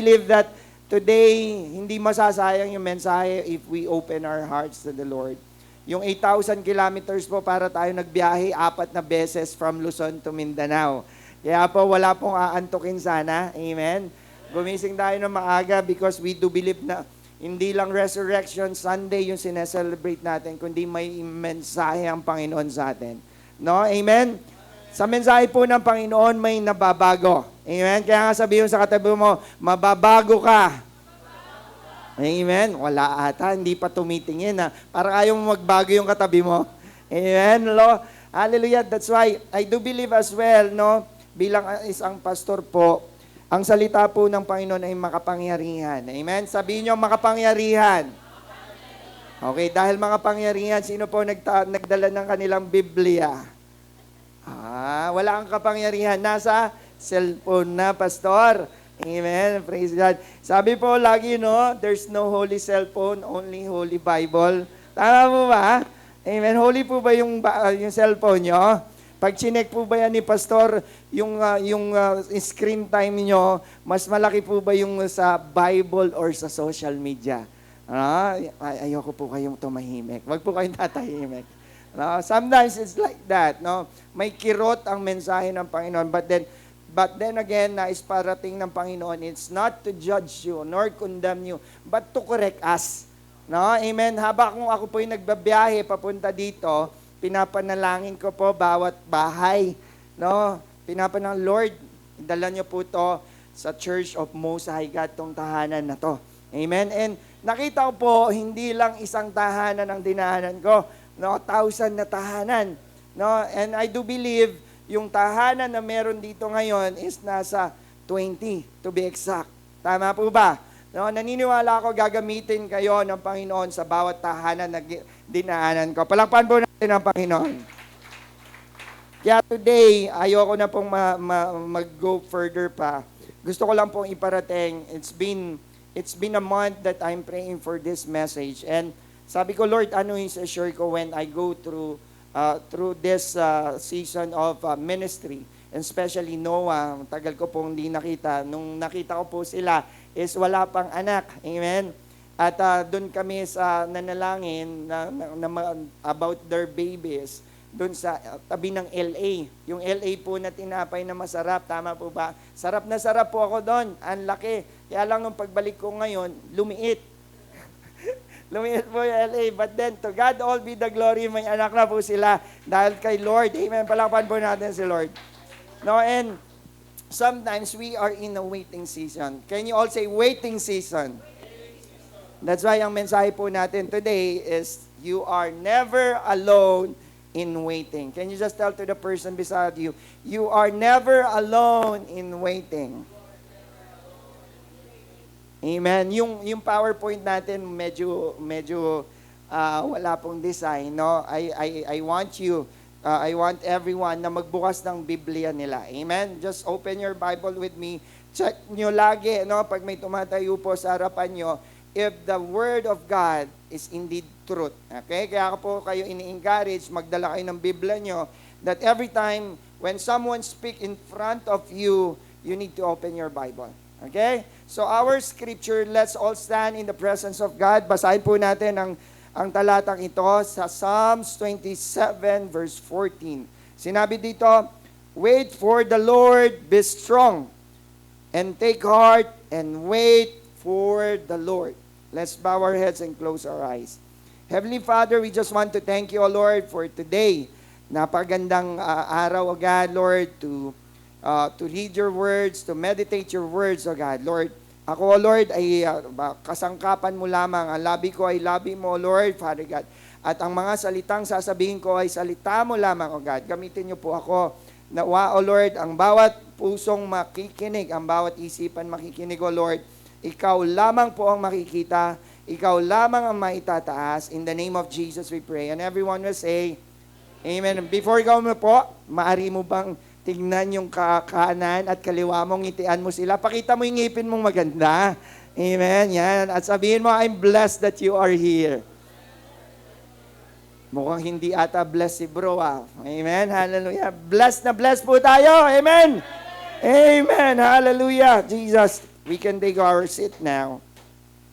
believe that today, hindi masasayang yung mensahe if we open our hearts to the Lord. Yung 8,000 kilometers po para tayo nagbiyahe 4 na beses from Luzon to Mindanao. Kaya po wala pong aantukin sana. Amen? Gumising tayo ng maaga because we do believe na hindi lang Resurrection Sunday yung sineselebrate natin, kundi may mensahe ang Panginoon sa atin. No? Amen? Sa mensahe po ng Panginoon, may nababago. Amen? Kaya nga sabihin sa katabi mo, mababago ka. Amen? Wala ata, hindi pa tumitingin. Para ayaw mo magbago yung katabi mo. Amen? Lo? Hallelujah. That's why I do believe as well, no? Bilang isang pastor po, ang salita po ng Panginoon ay makapangyarihan. Amen? Sabihin nyo, makapangyarihan. Okay, dahil makapangyarihan, sino po nagdala ng kanilang Biblia? Wala kang kapangyarihan. Nasa cellphone na, pastor. Amen. Praise God. Sabi po lagi, no, there's no holy cellphone, only holy Bible. Tama po ba? Amen. Holy po ba yung cellphone nyo? Pag chinek po ba yan ni pastor, yung screen time nyo, mas malaki po ba yung sa Bible or sa social media? Ayoko po kayong tumahimik. Wag po kayong tatahimik. No, sometimes it's like that, no? May kirot ang mensahe ng Panginoon, but then again, nais parating ng Panginoon, it's not to judge you nor condemn you, but to correct us. No? Amen. Habang ako po yung nagbabiyahe papunta dito, pinapanalangin ko po bawat bahay, no? Pinapanalangin, Lord, dala niyo po to sa Church of Most High God, tong tahanan na to. Amen. And nakita ko po, hindi lang isang tahanan ang dinahanan ko, no, 1,000 na tahanan. No? And I do believe yung tahanan na meron dito ngayon is nasa 20 to be exact. Tama po ba? No, naniniwala ako gagamitin kayo ng Panginoon sa bawat tahanan na dinaanan ko. Palakpan po natin ang Panginoon. Kaya today, ayoko na pong mag-go further pa. Gusto ko lang pong iparating, it's been a month that I'm praying for this message. And sabi ko, Lord, ano yung assure ko when I go through this season of ministry, and especially Noah, tagal ko pong hindi nakita. Nung nakita ko po sila, is wala pang anak. Amen? At doon kami sa nanalangin about their babies, doon sa tabi ng LA. Yung LA po na tinapay na masarap, tama po ba? Sarap na sarap po ako doon, ang laki. Kaya lang nung pagbalik ko ngayon, lumiit. Lumiit po yung LA. But then, to God all be the glory, may anak na po sila dahil kay Lord. Amen. Palakpan po natin si Lord. No, and sometimes we are in a waiting season. Can you all say waiting season? That's why ang mensahe po natin today is you are never alone in waiting. Can you just tell to the person beside you, you are never alone in waiting. Amen. Yung PowerPoint natin medyo wala pong design, no? I want everyone na magbukas ng Biblia nila. Amen. Just open your Bible with me. Check nyo lagi, no, pag may tumatayo po sa harapan nyo, if the Word of God is indeed truth. Okay? Kaya po kayo ini-encourage, magdala kayo ng Biblia nyo, that every time when someone speak in front of you, you need to open your Bible. Okay? So our scripture, let's all stand in the presence of God. Basahin po natin ang talatang ito sa Psalms 27 verse 14. Sinabi dito, wait for the Lord, be strong, and take heart, and wait for the Lord. Let's bow our heads and close our eyes. Heavenly Father, we just want to thank you, O Lord, for today. Napagandang araw, O God, Lord, to read your words, to meditate your words, O God. Lord, ako, O Lord, ay kasangkapan mo lamang. Ang labi ko ay labi mo, O Lord, Father God. At ang mga salitang sasabihin ko ay salita mo lamang, O God. Gamitin niyo po ako. Nawa, O Lord, ang bawat pusong makikinig, ang bawat isipan makikinig, O Lord, ikaw lamang po ang makikita, ikaw lamang ang maitataas. In the name of Jesus we pray. And everyone will say, Amen. Before ikaw mo po, maari mo bang tingnan yung kanan at kaliwa mo, ngitian mo sila. Pakita mo yung ngipin mong maganda. Amen. Yan. At sabihin mo, I'm blessed that you are here. Mukhang hindi ata blessed si bro. Amen. Hallelujah. Blessed na blessed po tayo. Amen. Amen. Hallelujah. Jesus. We can take our seat now.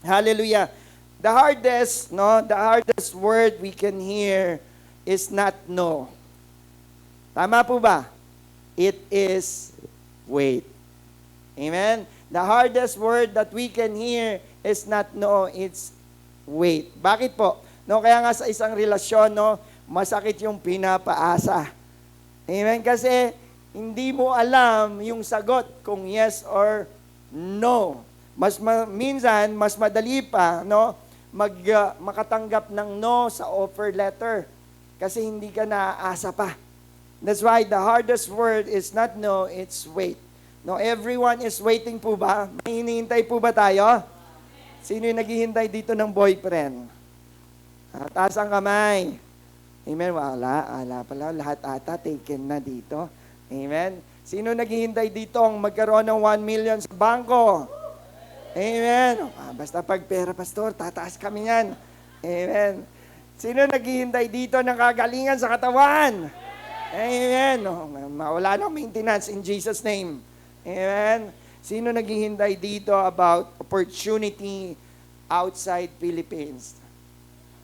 Hallelujah. The hardest word we can hear is not no. Tama po ba? It is wait. Amen? The hardest word that we can hear is not no, it's wait. Bakit po? No, kaya nga sa isang relasyon, no, masakit yung pinapaasa. Amen? Kasi hindi mo alam yung sagot kung yes or no. Minsan, mas madali pa, no, makatanggap ng no sa offer letter kasi hindi ka naaasa pa. That's why the hardest word is not no, it's wait. No, everyone is waiting po ba? May hinihintay po ba tayo? Sino yung naghihintay dito ng boyfriend? Taas ang kamay. Amen. Wala pala. Lahat ata taken na dito. Amen. Sino naghihintay dito ang magkaroon ng 1 million sa bangko? Amen. Basta pag pera, pastor, tataas kami yan. Amen. Sino naghihintay dito ng kagalingan sa katawan? Amen. Wala nang maintenance in Jesus' name. Amen. Sino naghihintay dito about opportunity outside Philippines?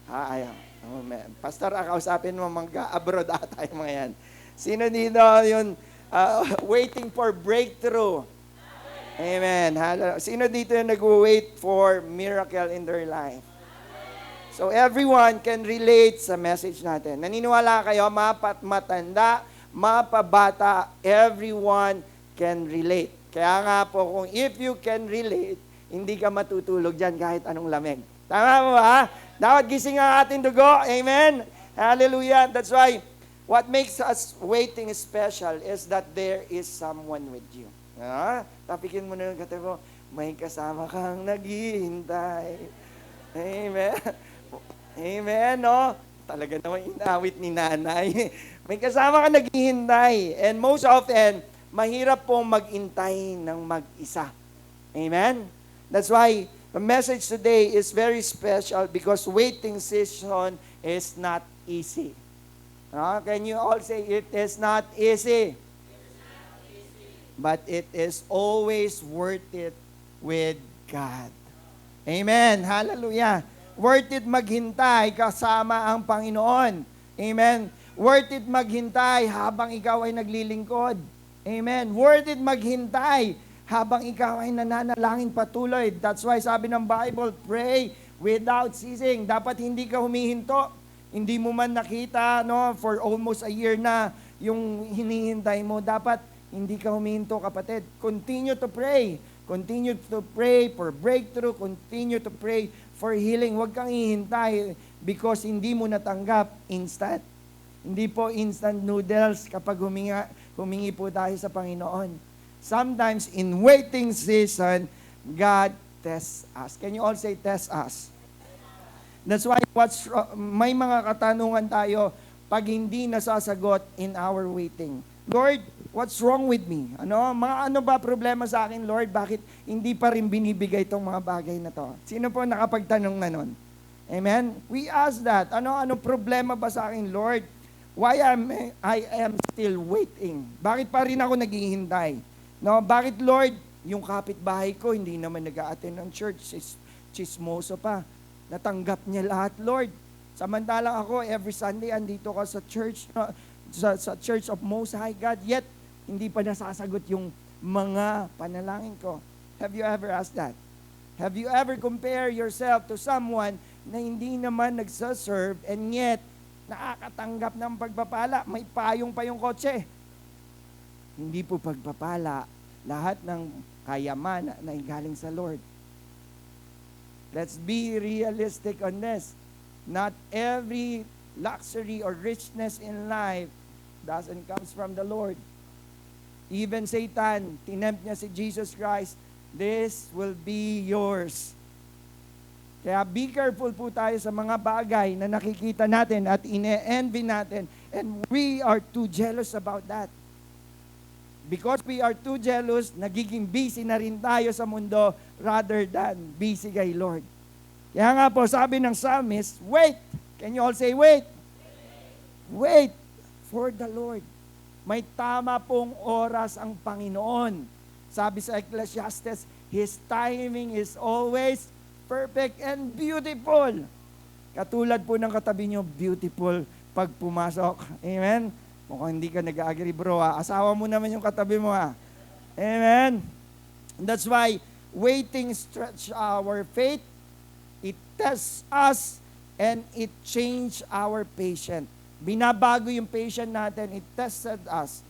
Ayan. Amen. Pastor, kausapin mo mag-abroad ata yung mga yan. Sino dito yung waiting for breakthrough? Amen. Sino dito yung nag-wait for miracle in their life? So everyone can relate sa message natin. Naniniwala kayo, matanda, mapabata, everyone can relate. Kaya nga po, kung if you can relate, hindi ka matutulog dyan kahit anong lamig. Tama mo ba? Dapat gising ang ating dugo. Amen? Hallelujah. That's why, what makes us waiting special is that there is someone with you. Tapikin mo na yung katabi mo, may kasama kang naghihintay. Amen. Amen, no? Talaga naman inawit ni nanay. May kasama ka naghihintay. And most often, mahirap pong mag-intay ng mag-isa. Amen? That's why the message today is very special because waiting season is not easy. Can you all say, it is not easy? But it is always worth it with God. Amen. Hallelujah. Worth it maghintay kasama ang Panginoon. Amen. Worth it maghintay habang ikaw ay naglilingkod. Amen. Worth it maghintay habang ikaw ay nananalangin patuloy. That's why sabi ng Bible, pray without ceasing. Dapat hindi ka humihinto. Hindi mo man nakita, no, for almost a year na yung hinihintay mo. Dapat hindi ka humihinto, kapatid. Continue to pray. Continue to pray for breakthrough. Continue to pray for healing. Huwag kang hihintay because hindi mo natanggap instant. Hindi po instant noodles kapag humingi po tayo sa Panginoon. Sometimes in waiting season, God tests us. Can you all say test us? That's why may mga katanungan tayo pag hindi nasasagot in our waiting. Lord, what's wrong with me? Ano ba problema sa akin, Lord? Bakit hindi pa rin binibigay itong mga bagay na to? Sino po nakapagtanong na nun? Amen? We ask that. Ano problema ba sa akin, Lord? Why I am still waiting? Bakit pa rin ako naghihintay? No, bakit, Lord, yung kapitbahay ko hindi naman nag-a-attend ng church, chismoso pa. Natanggap niya lahat, Lord. Samantalang ako, every Sunday, andito ka sa church, sa Church of Most High God, yet hindi pa nasasagot yung mga panalangin ko. Have you ever asked that? Have you ever compared yourself to someone na hindi naman nagsaserve and yet nakakatanggap ng pagpapala? May payong pa yung kotse. Hindi po pagpapala. Lahat ng kayamanan na galing sa Lord. Let's be realistic on this. Not every luxury or richness in life doesn't comes from the Lord. Even Satan, tinempt niya si Jesus Christ, this will be yours. Kaya be careful po tayo sa mga bagay na nakikita natin at ine-envy natin, and we are too jealous about that. Because we are too jealous, nagiging busy na rin tayo sa mundo rather than busy kay Lord. Kaya nga po, sabi ng psalmist, wait. Can you all say wait? Wait for the Lord. May tama pong oras ang Panginoon. Sabi sa Ecclesiastes, His timing is always perfect and beautiful. Katulad po ng katabi nyo, beautiful pag pumasok. Amen? Mukhang hindi ka nag-agree, bro. Asawa mo naman yung katabi mo. Amen? That's why waiting stretch our faith. It tests us and it change our patience. Binabago yung patient natin. It tested us.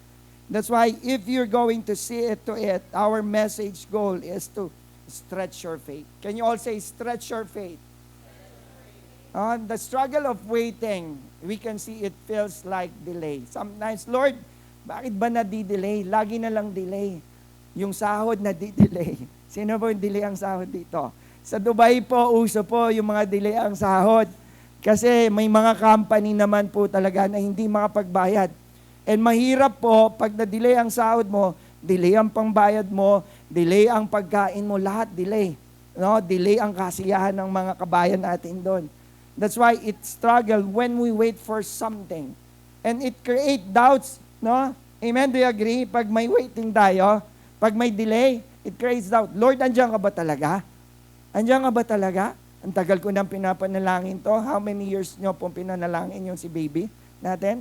That's why if you're going to see it to it, our message goal is to stretch your faith. Can you all say, stretch your faith? The struggle of waiting, we can see it feels like delay. Sometimes, Lord, bakit ba nadi-delay? Lagi na lang delay. Yung sahod nadi-delay. Sino po yung delay ang sahod dito? Sa Dubai po, uso po yung mga delay ang sahod. Kasi may mga company naman po talaga na hindi makapagbayad. And mahirap po, pag na-delay ang sahod mo, delay ang pangbayad mo, delay ang pagkain mo, lahat delay. No? Delay ang kasiyahan ng mga kabayan natin doon. That's why it struggle when we wait for something. And it create doubts. No? Amen? Do you agree? Pag may waiting tayo, pag may delay, it creates doubt. Lord, andiyan ka ba talaga? Andiyan ka ba talaga? Ang tagal ko nang pinapanalangin to. How many years nyo pong pinanalangin yung si baby natin?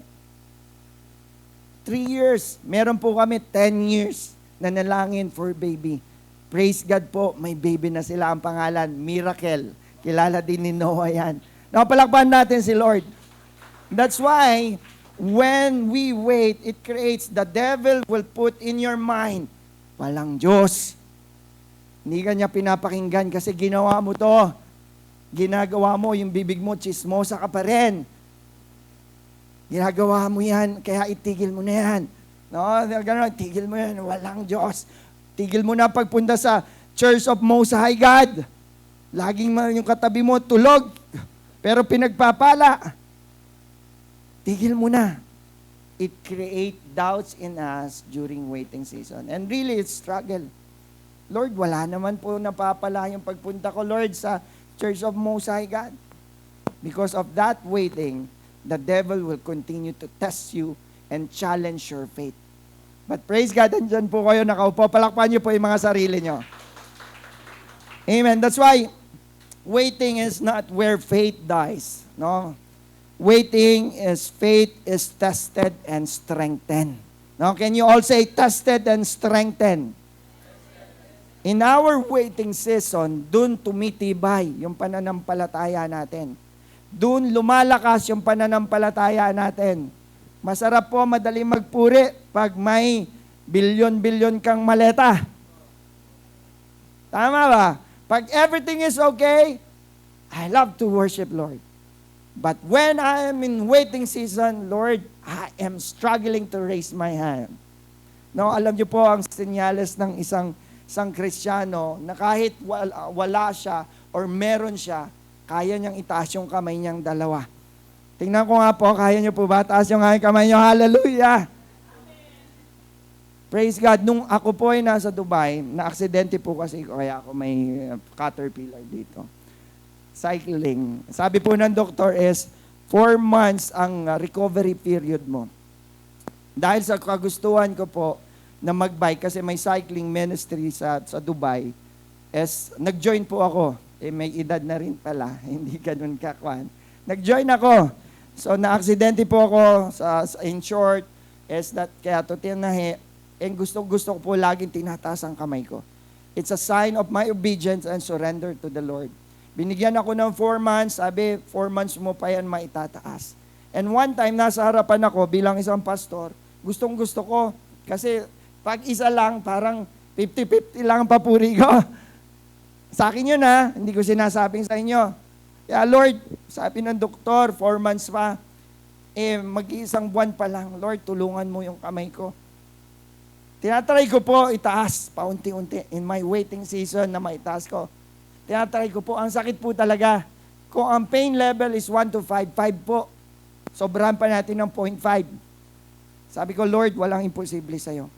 3 years. Meron po kami 10 years na nalangin for baby. Praise God po, may baby na sila. Ang pangalan, Miracle. Kilala din ni Noah yan. Napalakpan natin si Lord. That's why, when we wait, it creates, the devil will put in your mind, walang Diyos. Hindi ka niya pinapakinggan kasi ginawa mo to. Ginagawa mo, yung bibig mo, chismosa ka pa rin. Ginagawa mo yan, kaya itigil mo na yan. No? Ganun, tigil mo yan, walang Diyos. Tigil mo na pagpunta sa Church of Most High God. Laging yung katabi mo, tulog. Pero pinagpapala. Tigil mo na. It create doubts in us during waiting season. And really, it's struggle. Lord, wala naman po napapala yung pagpunta ko, Lord, sa Church of Most High God. Because of that waiting, the devil will continue to test you and challenge your faith. But praise God, andyan po kayo nakaupo. Palakpan niyo po yung mga sarili niyo. Amen. That's why waiting is not where faith dies. No? Waiting is faith is tested and strengthened. No? Can you all say tested and strengthened? In our waiting season, dun tumitibay yung pananampalataya natin. Dun lumalakas yung pananampalataya natin. Masarap po, madali magpuri pag may bilyon-bilyon kang maleta. Tama ba? Pag everything is okay, I love to worship Lord. But when I am in waiting season, Lord, I am struggling to raise my hand. No, alam niyo po ang senyales ng isang Kristiyano na kahit wala siya or meron siya, kaya niyang itaas yung kamay niyang dalawa. Tingnan ko nga po, kaya niyo po ba? Taas yung kamay niyo. Hallelujah! Praise God. Nung ako po ay nasa Dubai, na-aksidente po kasi kaya ako may caterpillar dito. Cycling. Sabi po ng doktor is 4 months ang recovery period mo. Dahil sa kagustuhan ko po na mag-bike kasi may cycling ministry sa Dubai, nag-join po ako. May edad na rin pala, hindi ganun kakwan. Nag-join ako. So, na-aksidente po ako in short, kaya to tinahi, and gusto ko po laging tinataas ang kamay ko. It's a sign of my obedience and surrender to the Lord. Binigyan ako ng 4 months, sabi, 4 months mo pa yan maitataas. And one time, nasa harapan ako bilang isang pastor, gustong-gusto ko, kasi pag isa lang, parang 50-50 lang ang papuri ko. Sa akin yun hindi ko sinasabing sa inyo. Kaya Lord, sabi ng doktor, 4 months pa, mag-iisang buwan pa lang, Lord, tulungan mo yung kamay ko. Tinatry ko po itaas, paunti-unti, in my waiting season na maitaas ko. Tinatry ko po, ang sakit po talaga. Kung ang pain level is 1 to 5, 5 po. Sobrahan pa natin ng 0.5. Sabi ko, Lord, walang imposible sa'yo.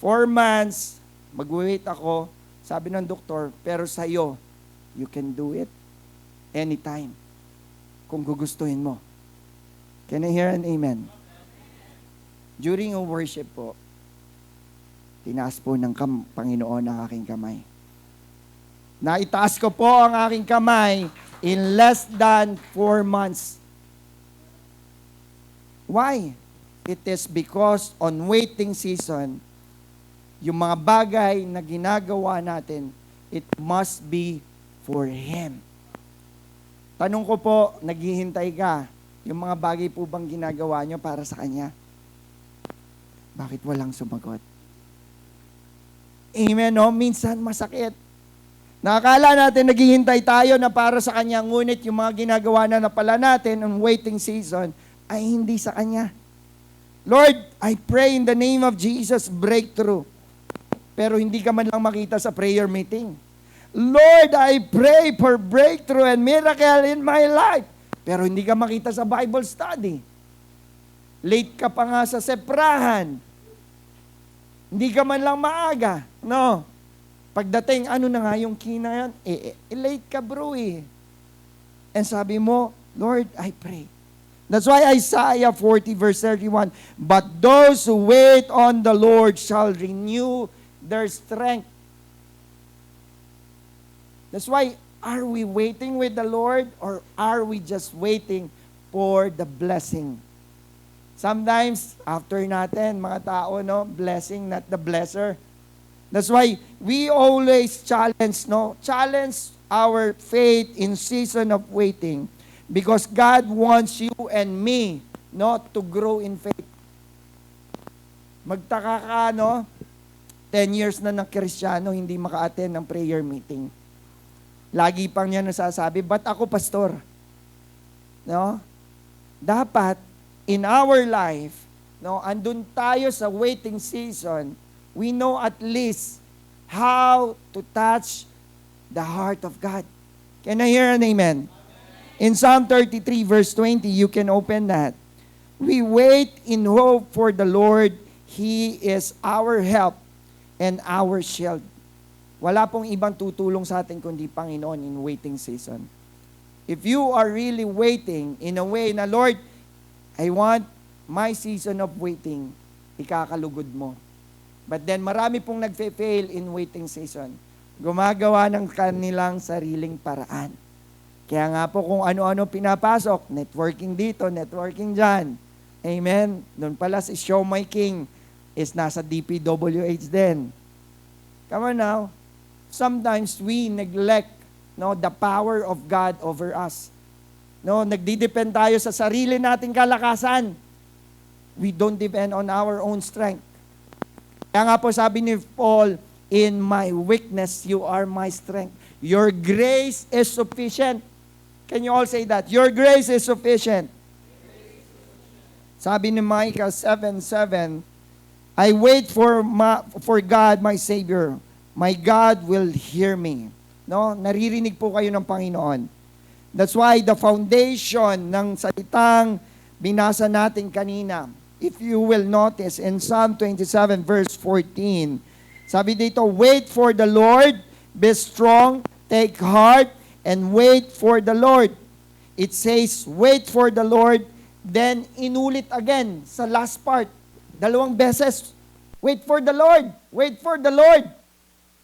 4 months, mag-wait ako, sabi ng doktor, pero sa'yo, you can do it anytime. Kung gugustuhin mo. Can I hear an amen? During a worship po, tinaas po ng Panginoon ang aking kamay. na itaas ko po ang aking kamay in less than 4 months. Why? It is because on waiting season, yung mga bagay na ginagawa natin, it must be for Him. Tanong ko po, naghihintay ka, yung mga bagay po bang ginagawa nyo para sa Kanya? Bakit walang sumagot? Amen, no? Minsan masakit. Nakakala natin naghihintay tayo na para sa Kanya, ngunit yung mga ginagawa na pala natin on waiting season ay hindi sa Kanya. Lord, I pray in the name of Jesus, breakthrough. Pero hindi ka man lang makita sa prayer meeting. Lord, I pray for breakthrough and miracle in my life. Pero hindi ka makita sa Bible study. Late ka pa nga sa seprahan. Hindi ka man lang maaga. No. Pagdating, ano na nga yung kina yan? Late ka bro eh. And sabi mo, Lord, I pray. That's why Isaiah 40 verse 31, but those who wait on the Lord shall renew their strength. That's why, are we waiting with the Lord or are we just waiting for the blessing? Sometimes, after natin, mga tao, no, blessing, not the blesser. That's why we always challenge our faith in season of waiting because God wants you and me, to grow in faith. Magtaka ka, 10 years na ng Kristiyano, hindi maka-attend ng prayer meeting. Lagi pang niya nasasabi, ba't ako pastor? No? Dapat, in our life, andun tayo sa waiting season, we know at least how to touch the heart of God. Can I hear an amen? In Psalm 33 verse 20, you can open that. We wait in hope for the Lord. He is our help and our shield. Wala pong ibang tutulong sa atin kundi Panginoon in waiting season. If you are really waiting in a way na, Lord, I want my season of waiting, ikakalugod mo. But then marami pong nagfe-fail in waiting season. Gumagawa ng kanilang sariling paraan. Kaya nga po kung ano-ano pinapasok, networking dito, networking dyan. Amen? Doon pala si Show My King is nasa DPWH din. Come on now. Sometimes we neglect the power of God over us. Nagdidepend tayo sa sarili nating kalakasan. We don't depend on our own strength. Kaya nga po sabi ni Paul, in my weakness, you are my strength. Your grace is sufficient. Can you all say that? Your grace is sufficient. Sabi ni Micah 7:7, I wait for God, my Savior. My God will hear me. Naririnig po kayo ng Panginoon. That's why the foundation ng salitang binasa natin kanina, if you will notice in Psalm 27 verse 14, sabi dito, wait for the Lord, be strong, take heart, and wait for the Lord. It says, wait for the Lord, then inulit again sa last part. 2 beses, wait for the Lord, wait for the Lord.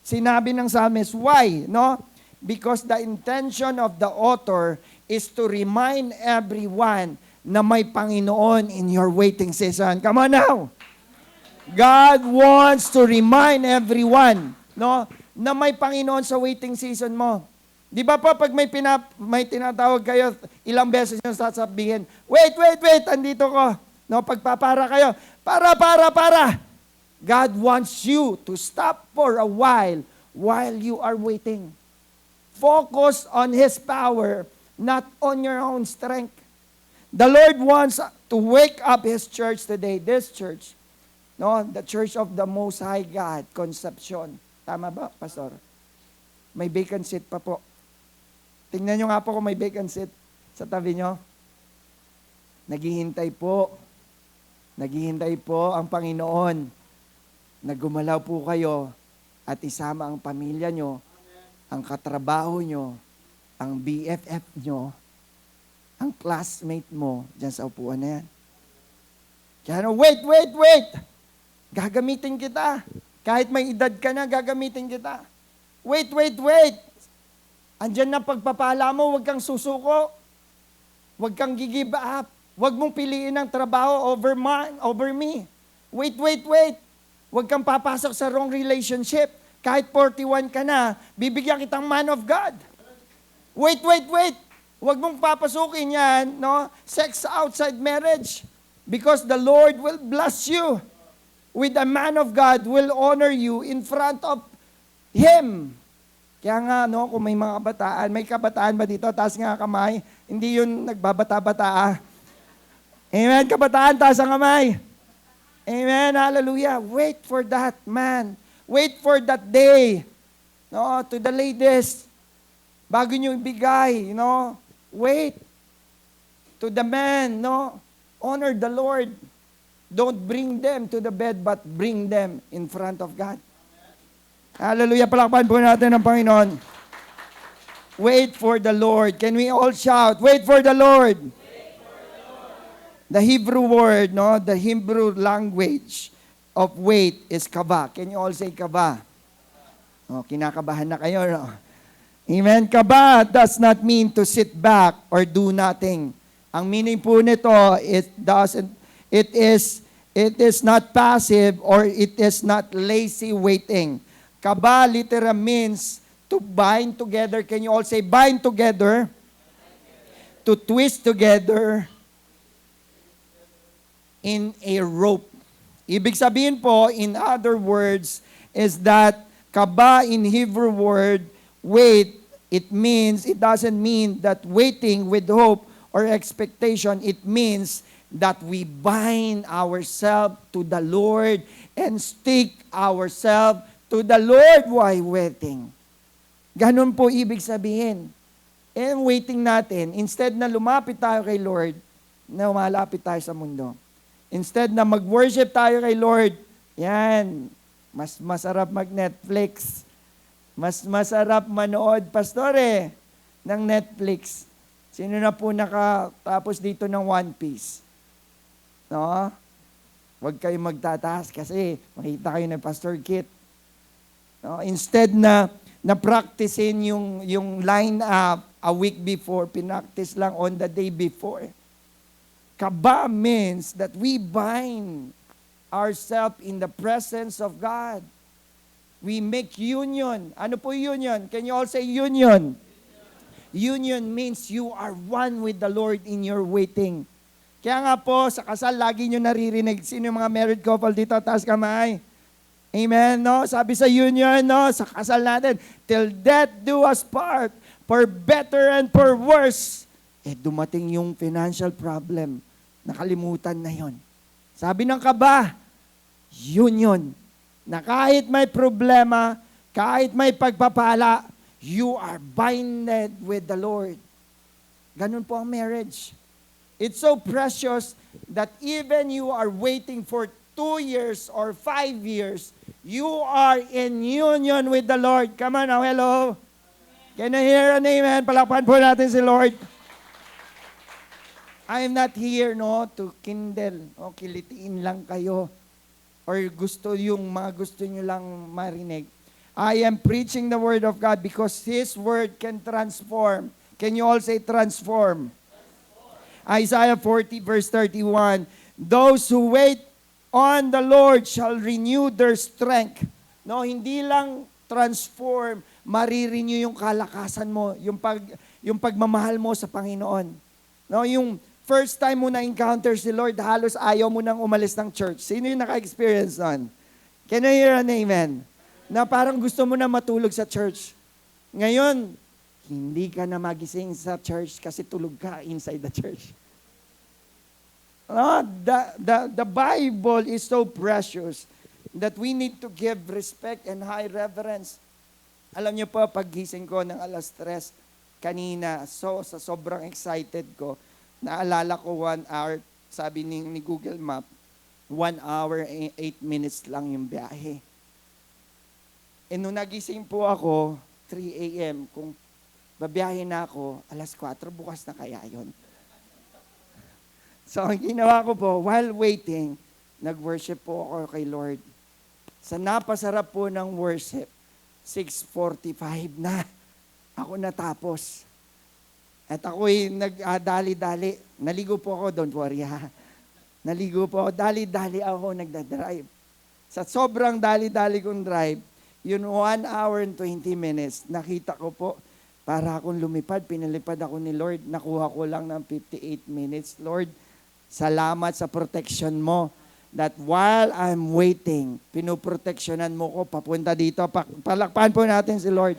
Sinabi ng psalmist, why? Because the intention of the author is to remind everyone na may Panginoon in your waiting season. Come on now. God wants to remind everyone, na may Panginoon sa waiting season mo. Di ba po, pag may tinatawag kayo, ilang beses yung sasabihin, wait, andito ko. Pagpapara kayo, para. God wants you to stop for a while you are waiting. Focus on His power, not on your own strength. The Lord wants to wake up His church today, this church, the Church of the Most High God, Concepcion. Tama ba, Pastor? May vacant seat pa po. Tingnan nyo nga po kung may vacant seat sa tabi nyo. Naghihintay po ang Panginoon na gumalaw po kayo at isama ang pamilya nyo, ang katrabaho nyo, ang BFF nyo, ang classmate mo dyan sa upuan na yan. Kaya wait! Gagamitin kita. Kahit may edad ka na, gagamitin kita. Wait! Andyan na pagpapala mo, huwag kang susuko. Huwag kang gigive up. Huwag mong piliin ang trabaho over me. Wait. Huwag kang papasok sa wrong relationship. Kahit 41 ka na, bibigyan kitang man of God. Wait. Huwag mong papasukin yan, no? Sex outside marriage. Because the Lord will bless you with a man of God will honor you in front of Him. Kaya nga, no, kung may mga kabataan, may kabataan ba dito? Taas nga kamay. Hindi yun nagbabata-bata. Amen. Kabataan, taas ang kamay. Amen. Hallelujah. Wait for that man. Wait for that day. No, to the ladies. Bago nyo ibigay, wait. To the man, honor the Lord. Don't bring them to the bed, but bring them in front of God. Hallelujah. Palakpan po natin ang Panginoon. Wait for the Lord. Can we all shout, wait for the Lord? Wait for the Lord. The Hebrew word, the Hebrew language of wait is kaba. Can you all say kaba? Kinakabahan na kayo, no? Amen. Kaba does not mean to sit back or do nothing. Ang meaning po nito, it is not passive or it is not lazy waiting. Kaba literally means to bind together. Can you all say bind together? To twist together in a rope. Ibig sabihin po, in other words, is that kaba in Hebrew word, wait, it doesn't mean that waiting with hope or expectation. It means that we bind ourselves to the Lord and stick ourselves to the Lord while waiting. Ganun po ibig sabihin. And waiting natin, instead na lumapit tayo kay Lord, na malapit tayo sa mundo. Instead na mag-worship tayo kay Lord, yan, mas masarap mag-Netflix. Mas masarap manood, pastore, ng Netflix. Sino na po nakatapos dito ng One Piece? No? Huwag kayong magtataas kasi makita kayo ng Pastor Kit. No? Instead na practicein yung line up a week before, pinaktis lang on the day before. Kaba means that we bind ourselves in the presence of God. We make union. Ano po union? Can you all say union? Union means you are one with the Lord in your waiting. Kaya nga po, sa kasal, lagi nyo naririnig. Sino yung mga married couple dito? Taas kamay. Amen, no? Sabi sa union, no? Sa kasal natin, till death do us part, for better and for worse. Dumating yung financial problem. Nakalimutan na yon. Sabi ng kaba, union. Na kahit may problema, kahit may pagpapala, you are binded with the Lord. Ganun po ang marriage. It's so precious that even you are waiting for 2 years or 5 years, you are in union with the Lord. Come on now, hello. Can I hear an amen? Palakpan po natin si Lord. I am not here, to kindle. Kilitiin lang kayo. Or gusto nyo lang marinig. I am preaching the Word of God because His Word can transform. Can you all say transform? Isaiah 40 verse 31, those who wait on the Lord shall renew their strength. No, hindi lang transform, marirenew yung kalakasan mo, yung pagmamahal mo sa Panginoon. No, yung first time mo na-encounter si Lord, halos ayaw mo nang umalis ng church. Sino yung naka-experience nun? Can I hear an amen? Na parang gusto mo na matulog sa church. Ngayon, hindi ka na magising sa church kasi tulog ka inside the church. The Bible is so precious that we need to give respect and high reverence. Alam niyo po, paggising ko ng 3:00 kanina, sa sobrang excited ko, naalala ko 1 hour, sabi ni Google Map, 1 hour, 8 minutes lang yung biyahe. Nung nagising po ako, 3 a.m., kung babiyahe na ako, 4:00, bukas na kaya yun. So, ang ginawa ko po, while waiting, nag-worship po ako kay Lord. Sa napasarap po ng worship, 6:45 na. ako natapos. At ako'y nagdali-dali. Naligo po ako, don't worry ha. Naligo po ako, dali-dali ako nagdadrive. Sa sobrang dali-dali kong drive, yun 1 hour and 20 minutes, nakita ko po, para akong lumipad, pinalipad ako ni Lord, nakuha ko lang ng 58 minutes. Lord, salamat sa protection mo. That while I'm waiting, pinoproteksyonan mo ko papunta dito. Palakpakan po natin si Lord.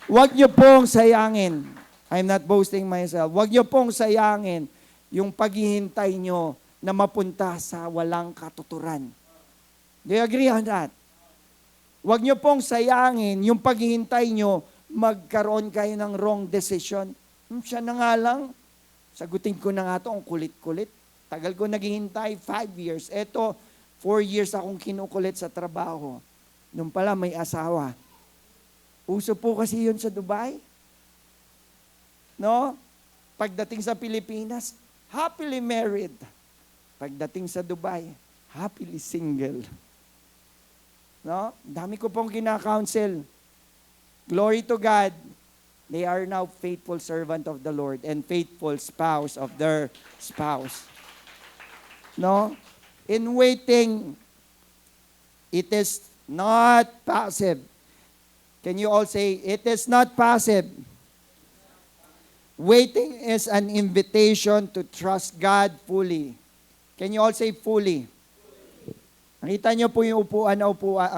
Huwag niyo pong sayangin. I'm not boasting myself. Huwag niyo pong sayangin yung paghihintay niyo na mapunta sa walang katuturan. Do you agree on that? Huwag niyo pong sayangin yung paghihintay niyo magkaroon kayo ng wrong decision. Siya na nga lang. Sagutin ko na nga ito, ang kulit-kulit. Tagal ko naghihintay, 5 years. Eto, 4 years akong kinukulit sa trabaho. Nung pala may asawa. Uso po kasi yun sa Dubai. No? Pagdating sa Pilipinas, happily married. Pagdating sa Dubai, happily single. No? Dami ko pong kina-counsel. Glory to God. They are now faithful servant of the Lord and faithful spouse of their spouse. No? In waiting, it is not passive. Can you all say, it is not passive. Waiting is an invitation to trust God fully. Can you all say fully? Nakita niyo po yung upuan na upuan.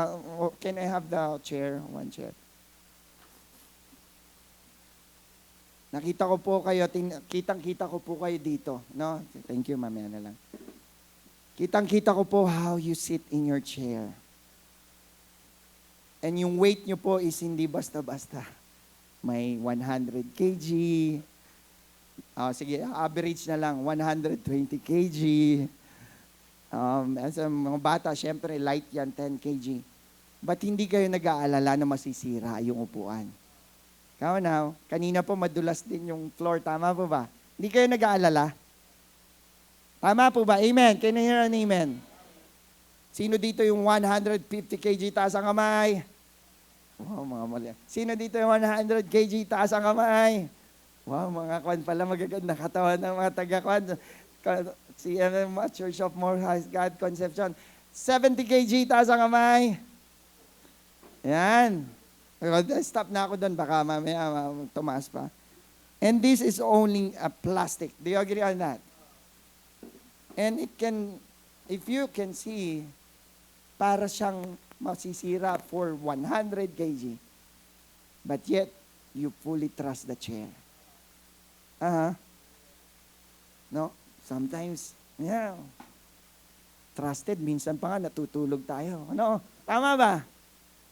Can I have the chair? One chair. Nakita ko po kayo, kitang-kita ko po kayo dito. No? Thank you, mamaya na lang. Kitang-kita ko po how you sit in your chair. And yung weight nyo po is hindi basta-basta. May 100 kg. Sige, average na lang, 120 kg. As a mga bata, syempre, light yan, 10 kg. But hindi kayo nag-aalala na masisira yung upuan. Come now, kanina po madulas din yung floor. Tama po ba? Hindi kayo nag-aalala? Tama po ba? Amen. Can you hear an amen? Sino dito yung 150 kg taas ang kamay? Wow, mga mali. Sino dito yung 100 kg taas ang kamay? Wow, mga kwan pala magaganda katawan ng mga taga-kwan. Si Church of More High God Conception. 70 kg taas ang kamay. Yan. Stop na ako doon, baka mamaya tumaas pa. And this is only a plastic. Do you agree on that? And it can, if you can see, para siyang masisira for 100 kg. But yet, you fully trust the chair. No? Sometimes, yeah. Trusted, minsan pa nga natutulog tayo. Ano? Tama ba?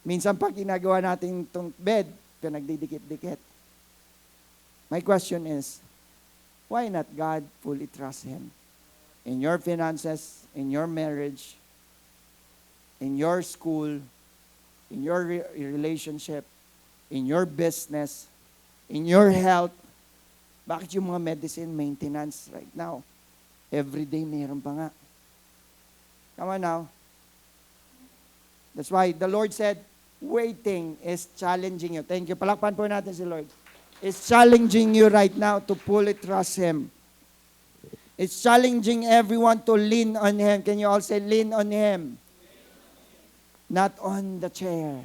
Minsan pa ginagawa natin itong bed, nagdidikit-dikit. My question is, why not God fully trust Him? In your finances, in your marriage, in your school, in your relationship, in your business, in your health. Bakit yung mga medicine maintenance right now? Every day mayroon pa nga. Come on now. That's why the Lord said, waiting is challenging you. Thank you. Palakpan po natin si Lord. It's challenging you right now to fully trust Him. It's challenging everyone to lean on Him. Can you all say, lean on Him? Not on the chair.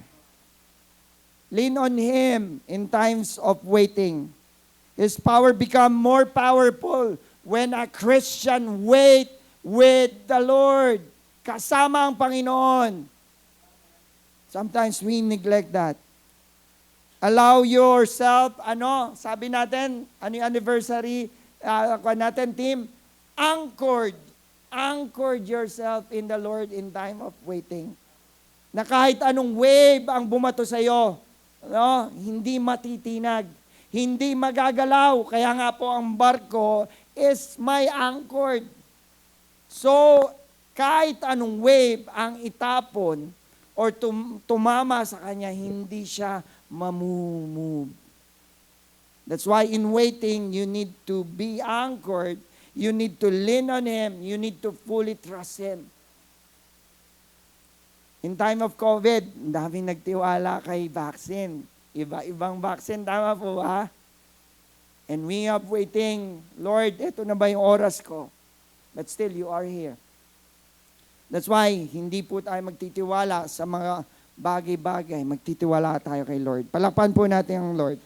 Lean on Him in times of waiting. His power become more powerful when a Christian wait with the Lord. Kasama ang Panginoon. Sometimes we neglect that. Allow yourself, sabi natin, yung anniversary, natin, team, anchored yourself in the Lord in time of waiting. Na kahit anong wave ang bumato sa iyo, hindi matitinag, hindi magagalaw. Kaya nga po ang barko is may anchored. So, kahit anong wave ang itapon or tumama sa kanya, hindi siya mamumove. That's why in waiting, you need to be anchored. You need to lean on Him. You need to fully trust Him. In time of COVID, daming nagtiwala kay vaccine. Iba-ibang vaccine, tama po ba? And we are waiting, Lord, eto na ba yung oras ko? But still, you are here. That's why, hindi po tayo magtitiwala sa mga bagay-bagay. Magtitiwala tayo kay Lord. Palakpan po natin ang Lord.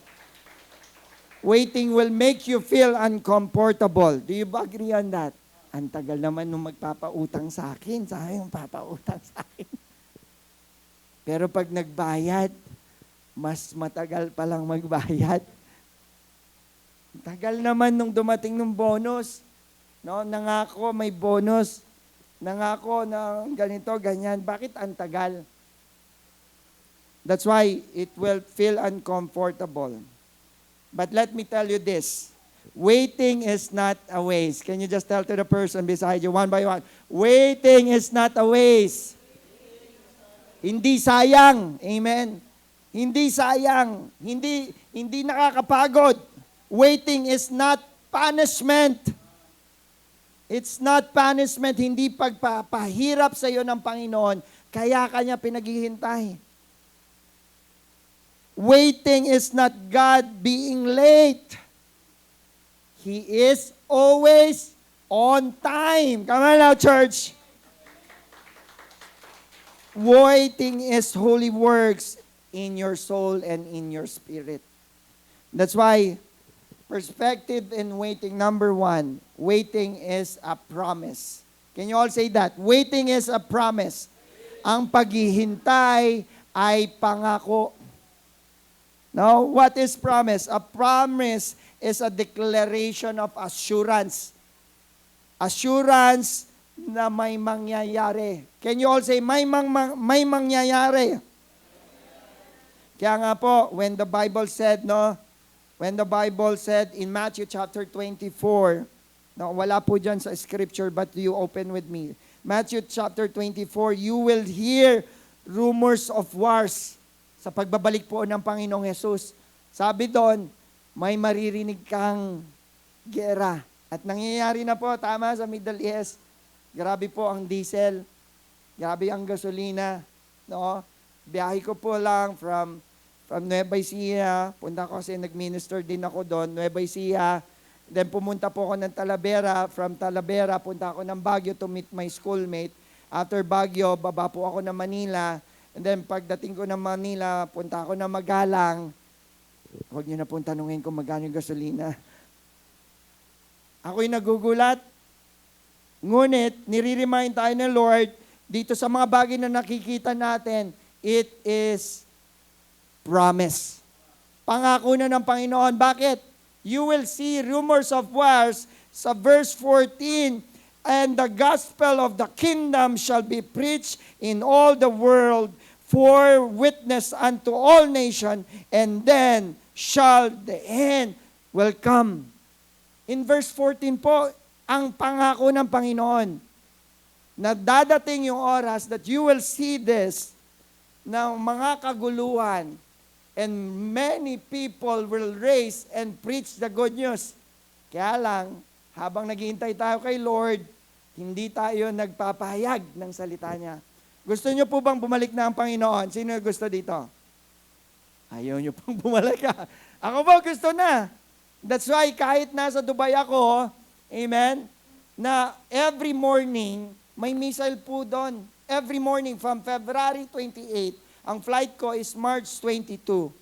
Waiting will make you feel uncomfortable. Do you agree on that? Ang tagal naman nung magpapautang sa akin. Sayang papautang sa akin. Pero pag nagbayad, mas matagal palang magbayad. Tagal naman nung dumating ng bonus. No, nangako may bonus. Nangako na ganito, ganyan. Bakit ang tagal? That's why it will feel uncomfortable. But let me tell you this. Waiting is not a waste. Can you just tell to the person beside you one by one? Waiting is not a waste. Hindi sayang. Amen. Hindi sayang. Hindi nakakapagod. Waiting is not punishment. It's not punishment, hindi pagpapahirap sa iyo ng Panginoon, kaya kanya pinaghihintay. Waiting is not God being late. He is always on time. Come on now, church. Waiting is holy works in your soul and in your spirit. That's why, perspective in waiting, number one, waiting is a promise. Can you all say that? Waiting is a promise. Ang paghihintay ay pangako. Now, what is promise? A promise is a declaration of assurance. Assurance na may mangyayari. Can you all say, may mangyayari? Kaya nga po, when the Bible said in Matthew chapter 24, no, wala po dyan sa scripture, but you open with me. Matthew chapter 24, you will hear rumors of wars sa pagbabalik po ng Panginoong Jesus. Sabi doon, may maririnig kang gera. At nangyayari na po, tama, sa Middle East. Grabe po ang diesel. Grabe ang gasolina. No? Biyahe ko po lang from Nueva Ecija. Punta ko kasi nag-minister din ako doon, Nueva Ecija. Then pumunta po ako ng Talavera. From Talavera, punta ako ng Baguio to meet my schoolmate. After Baguio, baba po ako ng Manila. And then pagdating ko ng Manila, punta ako ng Magalang. Huwag niyo na pong tanungin kung magkano yung gasolina. Ako'y nagugulat. Ngunit, nire-remind tayo ng Lord, dito sa mga bagay na nakikita natin, it is promise. Pangako na ng Panginoon. Bakit? You will see rumors of wars sa verse 14, and the gospel of the kingdom shall be preached in all the world for witness unto all nations, and then shall the end will come. In verse 14 po, ang pangako ng Panginoon na dadating yung oras that you will see this na mga kaguluhan and many people will raise and preach the good news. Kaya lang, habang naghihintay tayo kay Lord, hindi tayo nagpapahayag ng salita niya. Gusto niyo po bang bumalik na ang Panginoon? Sino gusto dito? Ayaw niyo pang bumalik ka. Ako po gusto na. That's why kahit nasa Dubai ako, amen, na every morning, may missile po doon. Every morning from February 28, ang flight ko is March 22.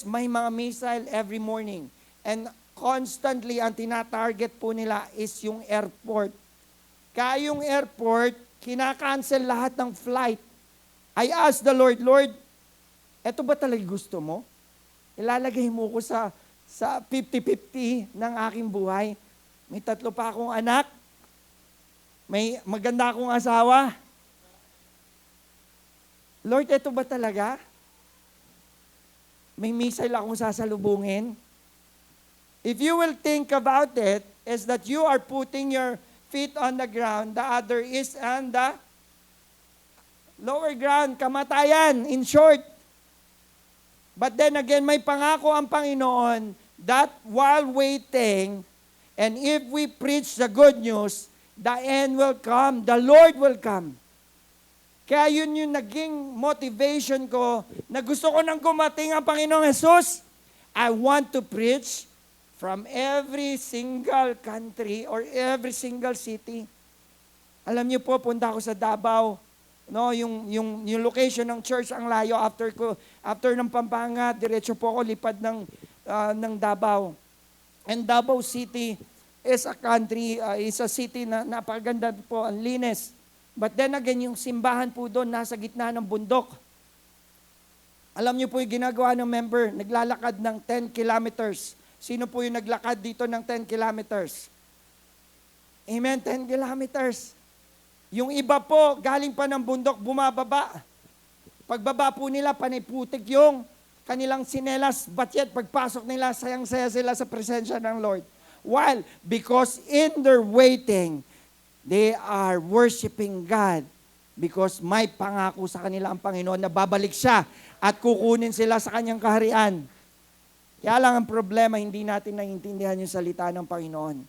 May mga missile every morning. And constantly, ang tinatarget po nila is yung airport. Kaya yung airport, kinakancel lahat ng flight. I asked the Lord, Lord, eto ba talaga gusto mo? Ilalagay mo ko sa 50-50 ng aking buhay. May 3 pa akong anak. May maganda akong asawa. Lord, eto ba talaga? May missile akong sasalubungin. If you will think about it, is that you are putting your feet on the ground, the other is on the lower ground, kamatayan, in short. But then again, may pangako ang Panginoon that while waiting, and if we preach the good news, the end will come, the Lord will come. Kaya yun yung naging motivation ko na gusto ko nang gumating ang Panginoong Jesus. I want to preach from every single country or every single city. Alam niyo po, punta ako sa Davao. No, yung location ng church ang layo after ng Pampanga, diretso po ako lipad ng Davao. And Davao City is a country, is a city na napakaganda po, ang linis. But then again, yung simbahan po doon nasa gitna ng bundok. Alam niyo po yung ginagawa ng member, naglalakad ng 10 kilometers. Sino po yung naglakad dito ng 10 kilometers? Amen, 10 kilometers. Yung iba po, galing pa ng bundok, bumababa. Pagbaba po nila, paniputik yung kanilang sinelas, but yet pagpasok nila, sayang-saya sila sa presensya ng Lord. While, because in their waiting, they are worshiping God because may pangako sa kanila ang Panginoon na babalik siya at kukunin sila sa kanyang kaharian. Kaya lang ang problema, hindi natin naiintindihan yung salita ng Panginoon.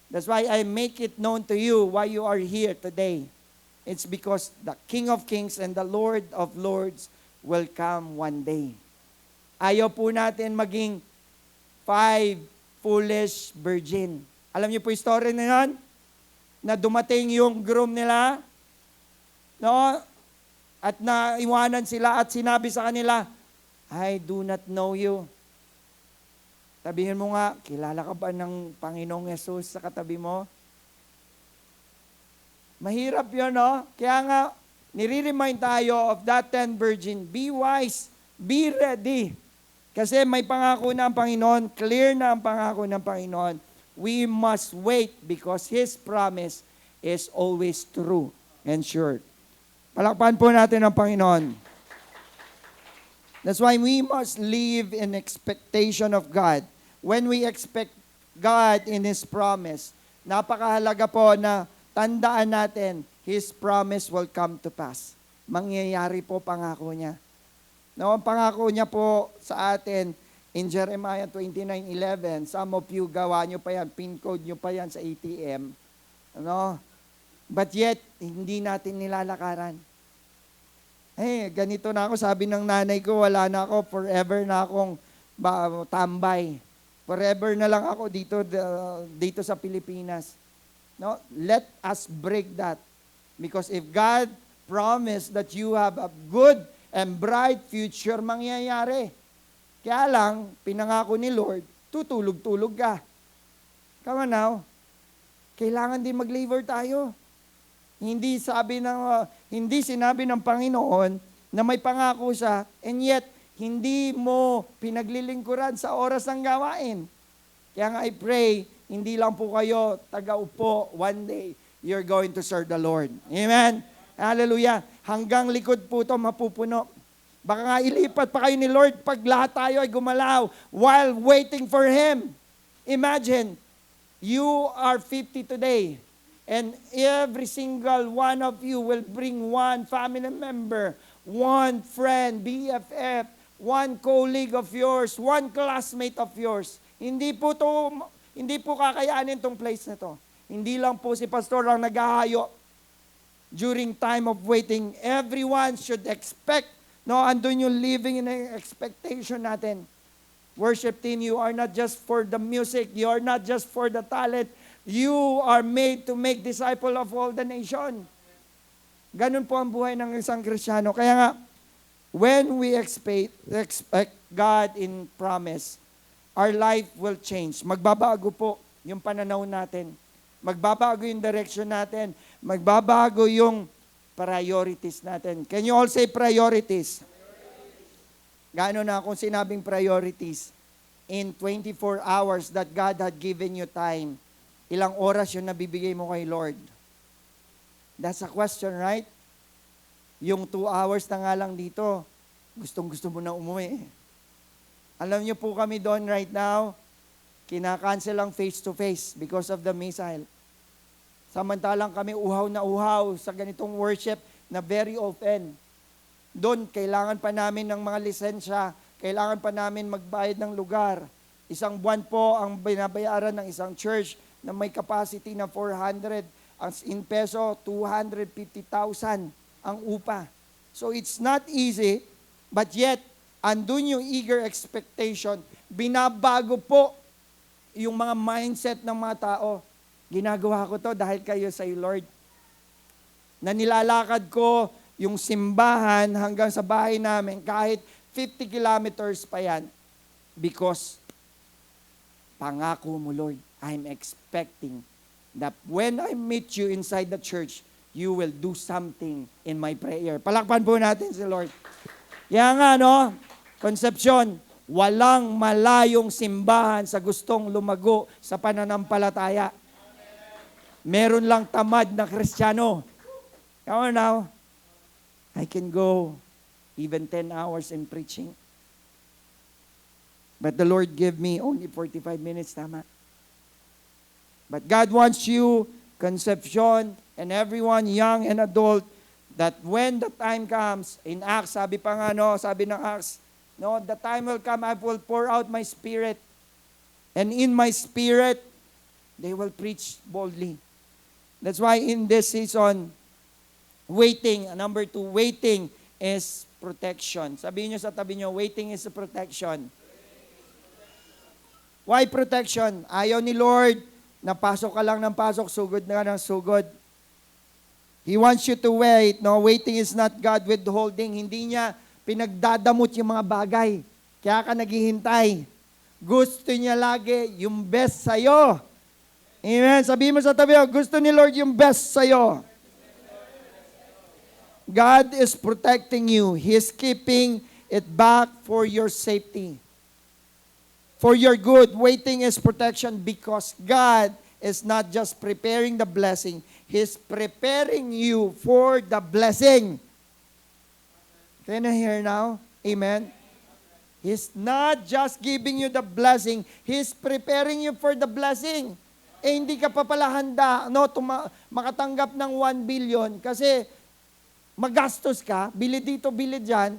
That's why I make it known to you why you are here today. It's because the King of Kings and the Lord of Lords will come one day. Ayaw po natin maging 5 foolish virgin. Alam niyo po yung story na yan? Na dumating yung groom nila, no? At naiwanan sila at sinabi sa kanila, I do not know you. Sabihin mo nga, kilala ka ba ng Panginoong Yesus sa katabi mo? Mahirap yun, no? Kaya nga, nire-remind tayo of that 10 virgin. Be wise, be ready. Kasi may pangako na ang Panginoon, clear na ang pangako ng Panginoon. We must wait because His promise is always true and sure. Palakpan po natin ang Panginoon. That's why we must live in expectation of God. When we expect God in His promise, napakahalaga po na tandaan natin, His promise will come to pass. Mangyayari po pangako niya. No, ang pangako niya po sa atin in Jeremiah 29:11, some of you gawa nyo pa yan, pin code nyo pa yan sa ATM. Ano? But yet, hindi natin nilalakaran. Ganito na ako, sabi ng nanay ko, wala na ako, forever na akong tambay. Forever na lang ako dito sa Pilipinas. No? Let us break that. Because if God promised that you have a good and bright future, mangyayari. Kaya lang, pinangako ni Lord, tutulog-tulog ka. Come on now. Kailangan din mag-labor tayo. Hindi sinabi ng Panginoon na may pangako siya, and yet, hindi mo pinaglilingkuran sa oras ng gawain. Kaya nga I pray, hindi lang po kayo taga-upo, one day, you're going to serve the Lord. Amen? Hallelujah. Hanggang likod po ito mapupuno. Baka nga ilipat pa kayo ni Lord pag lahat tayo ay gumalaw while waiting for Him. Imagine, you are 50 today, and every single one of you will bring one family member, one friend, BFF, one colleague of yours, one classmate of yours. Hindi po kakayanin tong place na to. Hindi lang po si pastor lang naghahayo during time of waiting. Everyone should expect, no, andun yung living in expectation natin. Worship team, you are not just for the music, you are not just for the talent, you are made to make disciple of all the nation. Ganun po ang buhay ng isang Kristiyano. Kaya nga, when we expect God in promise, our life will change. Magbabago po yung pananaw natin. Magbabago yung direction natin. Magbabago yung priorities natin. Can you all say priorities? Gaano na kung sinabing priorities? In 24 hours that God had given you time, ilang oras yung nabibigay mo kay Lord? That's a question, right? Yung 2 hours na nga lang dito, gustong-gusto mo na umuwi. Alam niyo po kami doon right now, kinakancel ang face-to-face because of the missile. Samantalang kami uhaw na uhaw sa ganitong worship na very open. Doon, kailangan pa namin ng mga lisensya, kailangan pa namin magbayad ng lugar. Isang buwan po ang binabayaran ng isang church na may capacity na 400, in peso, 250,000. ang upa. So it's not easy, but yet, andun yung eager expectation. Binabago po yung mga mindset ng mga tao. Ginagawa ko to dahil kayo sa Lord. Na nilalakad ko yung simbahan hanggang sa bahay namin kahit 50 kilometers pa yan. Because pangako mo, Lord, I'm expecting that when I meet you inside the church, you will do something in my prayer. Palakpan po natin si Lord. Kaya nga, no, Concepcion, walang malayong simbahan sa gustong lumago sa pananampalataya. Meron lang tamad na Kristiyano. Come on now. I can go even 10 hours in preaching. But the Lord gave me only 45 minutes, tama. But God wants you, Concepcion, and everyone, young and adult, that when the time comes, in Acts, sabi pa nga, no, sabi ng Acts, no, the time will come, I will pour out my Spirit. And in my Spirit, they will preach boldly. That's why in this season, waiting, number 2, waiting is protection. Sabihin nyo sa tabi nyo, waiting is a protection. Why protection? Ayaw ni Lord, napasok ka lang ng pasok, sugod na ka ng sugod. He wants you to wait. No, waiting is not God withholding. Hindi niya pinagdadamot yung mga bagay. Kaya ka naghihintay. Gusto niya lagi yung best sa'yo. Amen. Sabihin mo sa tabi, gusto ni Lord yung best sa'yo. God is protecting you. He is keeping it back for your safety. For your good, waiting is protection because God is not just preparing the blessing. He's preparing you for the blessing. Can you hear now? Amen? He's not just giving you the blessing. He's preparing you for the blessing. Eh, hindi ka pa pala handa, no, makatanggap ng 1 billion kasi magastos ka, bili dito, bili dyan,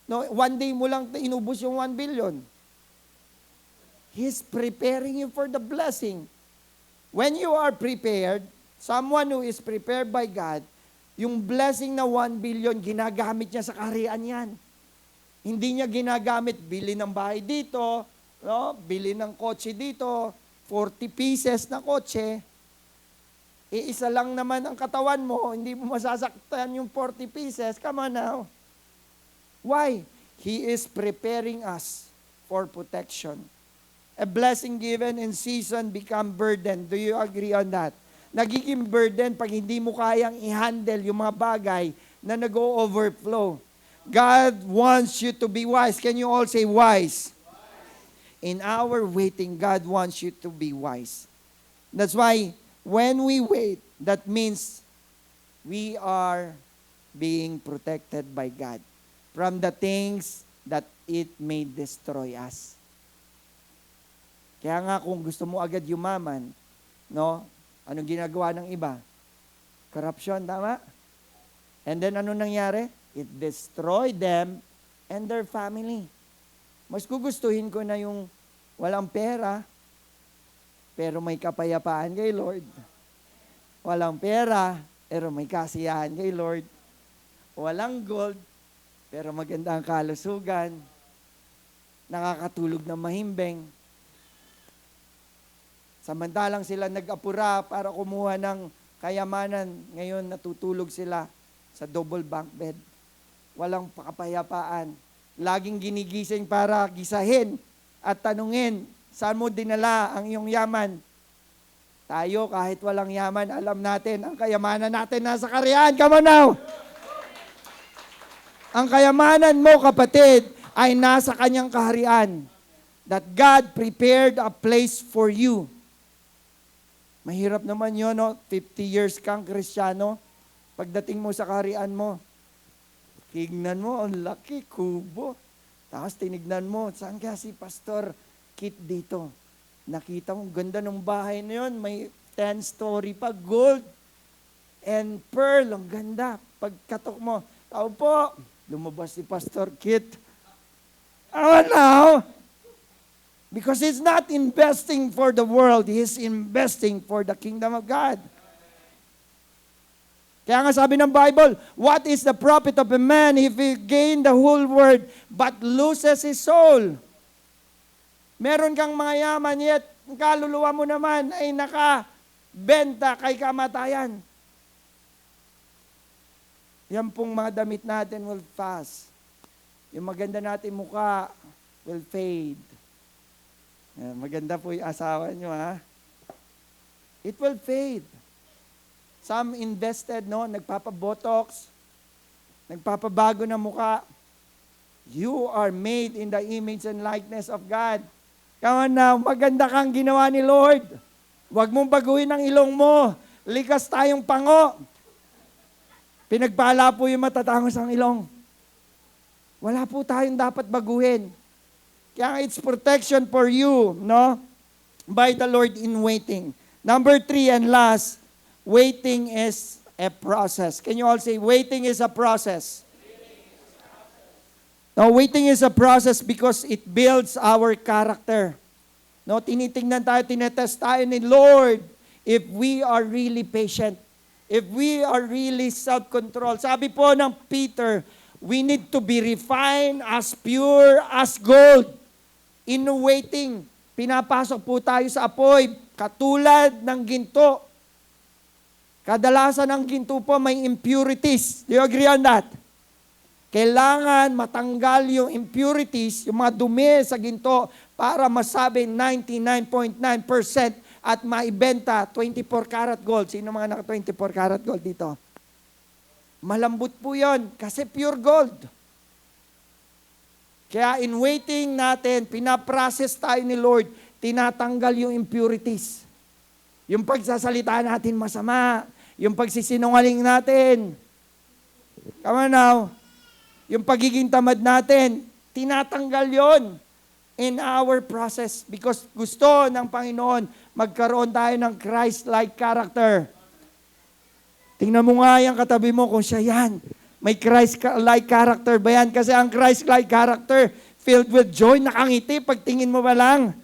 no, one day mo lang inubos yung 1 billion. He's preparing you for the blessing. When you are prepared, someone who is prepared by God, yung blessing na 1 billion, ginagamit niya sa kaharian yan. Hindi niya ginagamit, bili ng bahay dito, no? Bili ng kotse dito, 40 pieces na kotse, isa lang naman ang katawan mo, hindi mo masasaktan yung 40 pieces. Come on now. Why? He is preparing us for protection. A blessing given in season become burden. Do you agree on that? Nagiging burden pag hindi mo kayang i-handle yung mga bagay na nag-overflow. God wants you to be wise. Can you all say wise? In our waiting, God wants you to be wise. That's why when we wait, that means we are being protected by God from the things that it may destroy us. Kaya nga kung gusto mo agad yumaman, no? Anong ginagawa ng iba? Corruption, tama? And then ano nangyari? It destroyed them and their family. Mas gugustuhin ko na yung walang pera, pero may kapayapaan kay Lord. Walang pera, pero may kasiyahan kay Lord. Walang gold, pero maganda ang kalusugan. Nakakatulog ng mahimbing. Samantalang sila nag-apura para kumuha ng kayamanan, ngayon natutulog sila sa double bunk bed. Walang kapayapaan. Laging ginigising para gisahin at tanungin, saan mo dinala ang iyong yaman? Tayo, kahit walang yaman, alam natin, ang kayamanan natin nasa kaharian. Come on now! Ang kayamanan mo, kapatid, ay nasa kanyang kaharian. That God prepared a place for you. Mahirap naman yun, no? 50 years kang Kristiyano. Pagdating mo sa kaharian mo, tignan mo, ang laki, kubo. Tapos tinignan mo, saan kaya si Pastor Kit dito? Nakita mo, ganda ng bahay na yun, may 10-story pa, gold and pearl, ang ganda. Pagkatok mo, tao po, lumabas si Pastor Kit. Oh, now, because he's not investing for the world, he's investing for the kingdom of God. Kaya nga sabi ng Bible, what is the profit of a man if he gain the whole world but loses his soul? Meron kang mayaman, yet ang kaluluwa mo naman ay nakabenta kay kamatayan. Yan pong mga damit natin will pass. Yung maganda natin mukha will fade. Yan, maganda po yung asawa nyo, ha? It will fade. Some invested, no? Nagpapabotox, nagpapabago ng mukha. You are made in the image and likeness of God. Come on now, maganda kang ginawa ni Lord. Huwag mong baguhin ang ilong mo. Likas tayong pango. Pinagpala po yung matatangos ang ilong. Wala po tayong dapat baguhin. Kaya it's protection for you, no? By the Lord in waiting. Number 3 and last, waiting is a process. Can you all say, waiting is a process? Now, waiting is a process because it builds our character. No, tinitingnan tayo, tinetest tayo ni Lord if we are really patient, if we are really self-control. Sabi po ng Peter, we need to be refined as pure as gold. In waiting, pinapasok po tayo sa apoy, katulad ng ginto. Kadalasan ng ginto po may impurities. Do you agree on that? Kailangan matanggal yung impurities, yung mga dumi sa ginto para masabi 99.9% at maibenta 24 karat gold. Sino mga naka 24 karat gold dito? Malambot po yun kasi pure gold. Kaya in waiting natin, pinaprocess tayo ni Lord, tinatanggal yung impurities. Yung pagsasalita natin masama, yung pagsisinungaling natin. Come on now. Yung pagiging tamad natin, tinatanggal yon in our process because gusto ng Panginoon magkaroon tayo ng Christ-like character. Tingnan mo nga yung katabi mo kung siya yan. May Christ-like character ba yan? Kasi ang Christ-like character filled with joy, nakangiti pagtingin mo ba lang.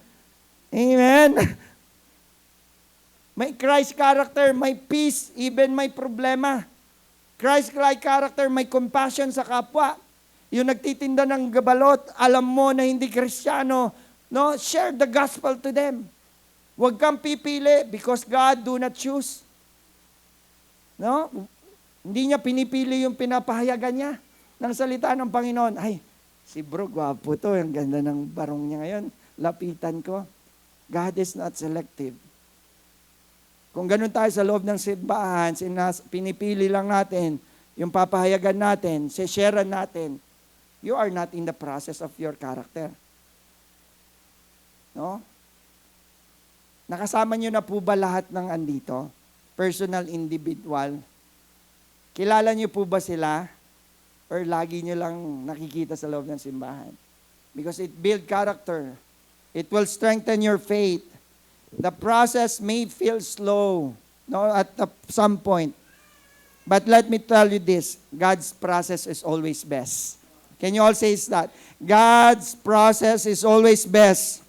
Amen? May Christ character, may peace, even may problema. Christ-like character, may compassion sa kapwa. Yung nagtitinda ng gabalot, alam mo na hindi Kristiyano, no? Share the gospel to them. Huwag kang pipili because God do not choose. No? Hindi niya pinipili yung pinapahayagan niya ng salita ng Panginoon. Ay, si bro, gwapo to. Ang ganda ng barong niya ngayon. Lapitan ko. God is not selective. Kung ganun tayo sa loob ng simbahan, pinipili lang natin, yung papahayagan natin, sharean natin, you are not in the process of your character. No? Nakasama nyo na po ba lahat ng andito? Personal, individual. Kilala nyo po ba sila? Or lagi nyo lang nakikita sa loob ng simbahan? Because it build character. It will strengthen your faith. The process may feel slow, no, at some point. But let me tell you this, God's process is always best. Can you all say that? God's process is always best.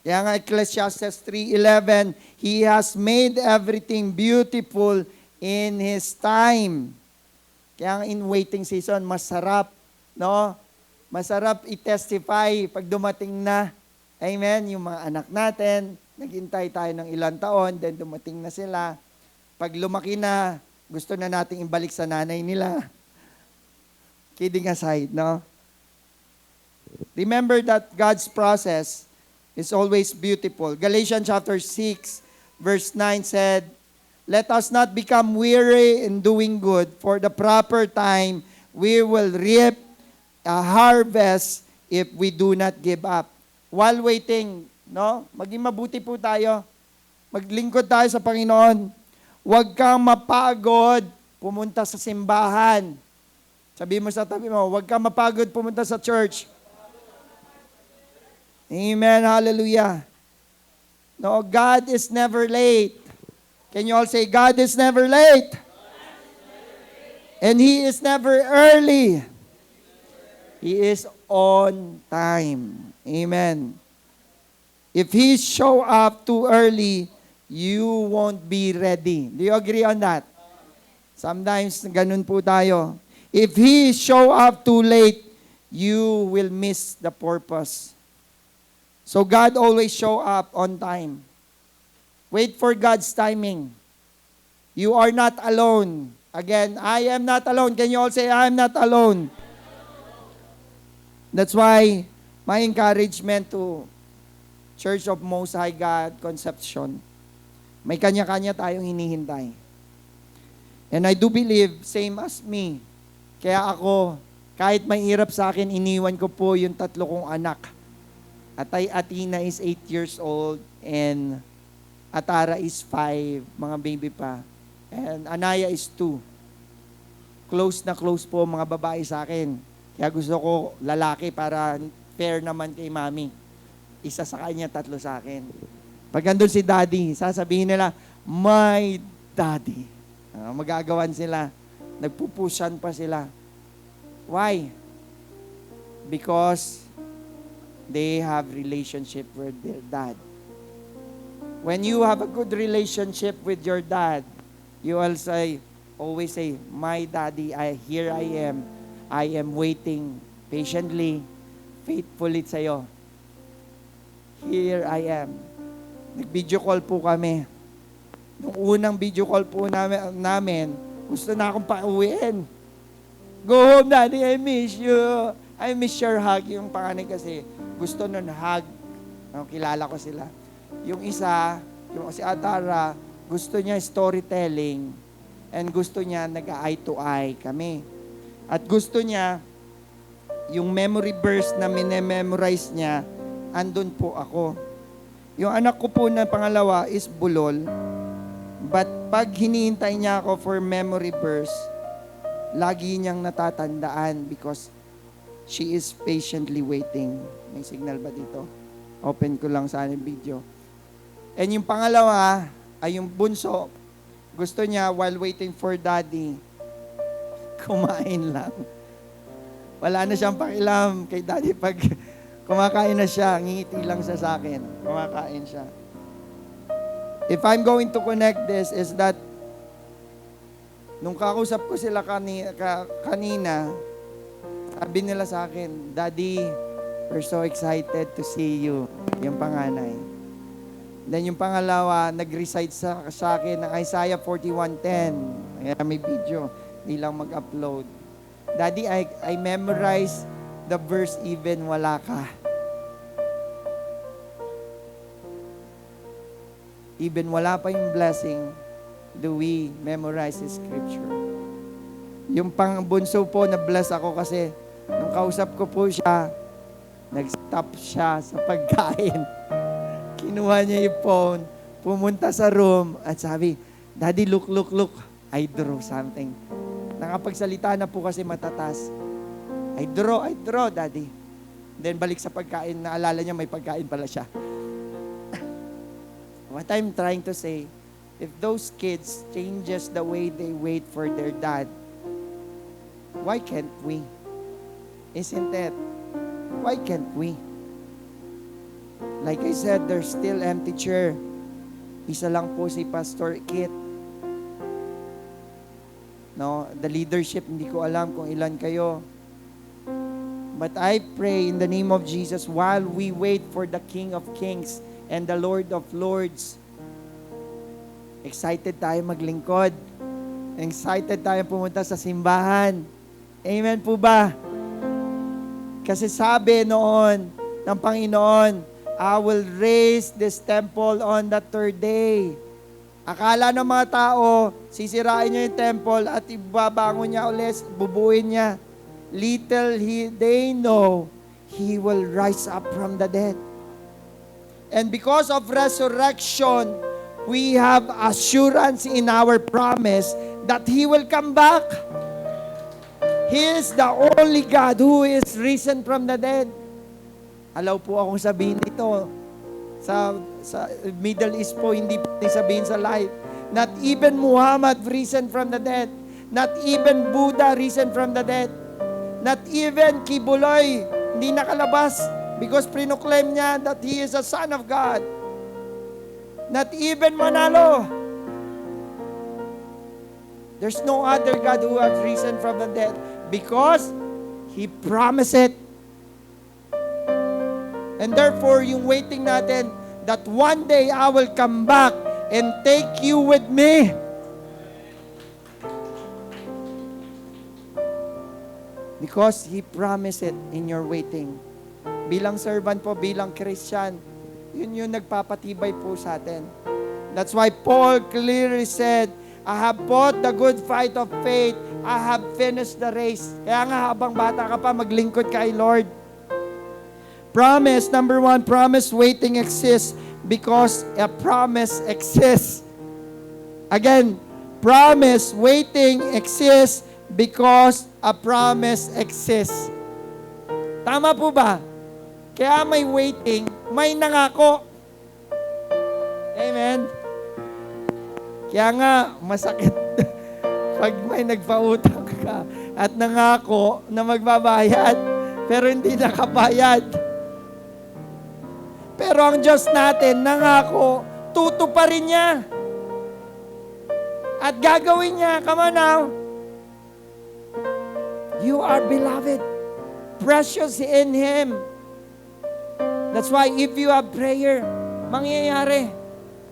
Kaya nga Ecclesiastes 3:11, He has made everything beautiful in His time. Kaya in waiting season, masarap, no? Masarap i-testify pag dumating na. Amen? Yung mga anak natin, naghintay tayo ng ilang taon, then dumating na sila. Pag lumaki na, gusto na nating ibalik sa nanay nila. Kidding aside, no? Remember that God's process is always beautiful. Galatians chapter 6, verse 9 said, let us not become weary in doing good, for the proper time we will reap a harvest if we do not give up. While waiting, no? Maging mabuti po tayo. Maglingkod tayo sa Panginoon. Huwag kang mapagod pumunta sa simbahan. Sabi mo sa tabi mo, huwag kang mapagod pumunta sa church. Amen, hallelujah. No, God is never late. Can you all say, God is never late? And He is never early. He is on time. Amen. If He show up too early, you won't be ready. Do you agree on that? Sometimes, ganun po tayo. If He show up too late, you will miss the purpose. So God always show up on time. Wait for God's timing. You are not alone. Again, I am not alone. Can you all say, I am not alone? That's why my encouragement to Church of Most High God Conception, may kanya-kanya tayong hinihintay. And I do believe, same as me. Kaya ako, kahit may hirap sa akin, iniwan ko po yung 3 kong anak. Atina is 8 years old and Atara is 5, mga baby pa. And Anaya is 2. Close na close po mga babae sa akin. Kaya gusto ko lalaki para fair naman kay mami. Isa sa kanya, 3 sa akin. Pag andun si daddy, sasabihin nila, my daddy. Magagawan sila. Nagpupushan pa sila. Why? Because they have relationship with their dad. When you have a good relationship with your dad, you always say, my daddy, here I am. I am waiting patiently, faithfully sa'yo. Here I am. Nag-video call po kami. Nung unang video call po namin, gusto na akong pauwiin. Go home, daddy, I miss you. I miss your hug. Yung panganay kasi, gusto nun hug. Kilala ko sila. Yung isa, yung si Atara, gusto niya storytelling and gusto niya nag-eye to eye kami. At gusto niya, yung memory verse na minememorize niya, andun po ako. Yung anak ko po na pangalawa is bulol. But pag hinihintay niya ako for memory verse, lagi niyang natatandaan because she is patiently waiting. May signal ba dito? Open ko lang sana yung video. And yung pangalawa, ay yung bunso, gusto niya while waiting for daddy, kumain lang. Wala na siyang pakialam kay daddy pag kumakain na siya, ngingiti lang siya sa akin. Kumakain siya. If I'm going to connect this is that nung kakusap ko sila kanina, sabi nila sa akin, Daddy, we're so excited to see you. Yung panganay. Then yung pangalawa, nag-recite sa akin ng Isaiah 41:10. Kaya may video, hindi lang mag-upload. Daddy, I memorize the verse even wala ka. Even wala pa yung blessing, do we memorize His scripture? Yung bunso po, na-bless ako kasi nung kausap ko po siya, nag-stop siya sa pagkain. Kinuha niya yung phone, pumunta sa room, at sabi, Daddy, look. I draw something. Nakapagsalita na po kasi matatas. I draw, Daddy. Then balik sa pagkain, naalala niya may pagkain pala siya. What I'm trying to say, if those kids changes the way they wait for their dad, why can't we? Isn't it? Why can't we? Like I said, there's still empty chair. Isa lang po si Pastor Kit. No, the leadership, hindi ko alam kung ilan kayo. But I pray in the name of Jesus, while we wait for the King of Kings and the Lord of Lords, excited tayo maglingkod. Excited tayo pumunta sa simbahan. Amen po ba? Kasi sabi noon ng Panginoon, I will raise this temple on the 3rd day. Akala ng mga tao, sisirain niya yung temple at ibabangon niya ulit, bubuin niya. Little they know, He will rise up from the dead. And because of resurrection, we have assurance in our promise that He will come back. He is the only God who is risen from the dead. Alaw po akong sabihin ito. Sa Middle East po, hindi pwede sabihin sa live. Not even Muhammad risen from the dead. Not even Buddha risen from the dead. Not even Kibuloy, hindi nakalabas because proclaim niya that he is a son of God. Not even Manalo. There's no other God who has risen from the dead because He promised it. And therefore, yung waiting natin, that one day I will come back and take you with me. Because He promised it in your waiting. Bilang servant po, bilang Christian, yun yung nagpapatibay po sa atin. That's why Paul clearly said, I have fought the good fight of faith. I have finished the race. Kaya nga habang bata ka pa, maglingkod kay Lord. Promise, number one, promise waiting exists because a promise exists. Again, promise waiting exists because a promise exists. Tama po ba? Kaya may waiting, may nangako. Amen? Kaya nga, masakit pag may nagpautang ka at nangako na magbabayad, pero hindi nakabayad. Pero ang Diyos natin, nangako, tutuparin niya. At gagawin niya. Come on now. You are beloved. Precious in Him. That's why if you have prayer, mangyayari.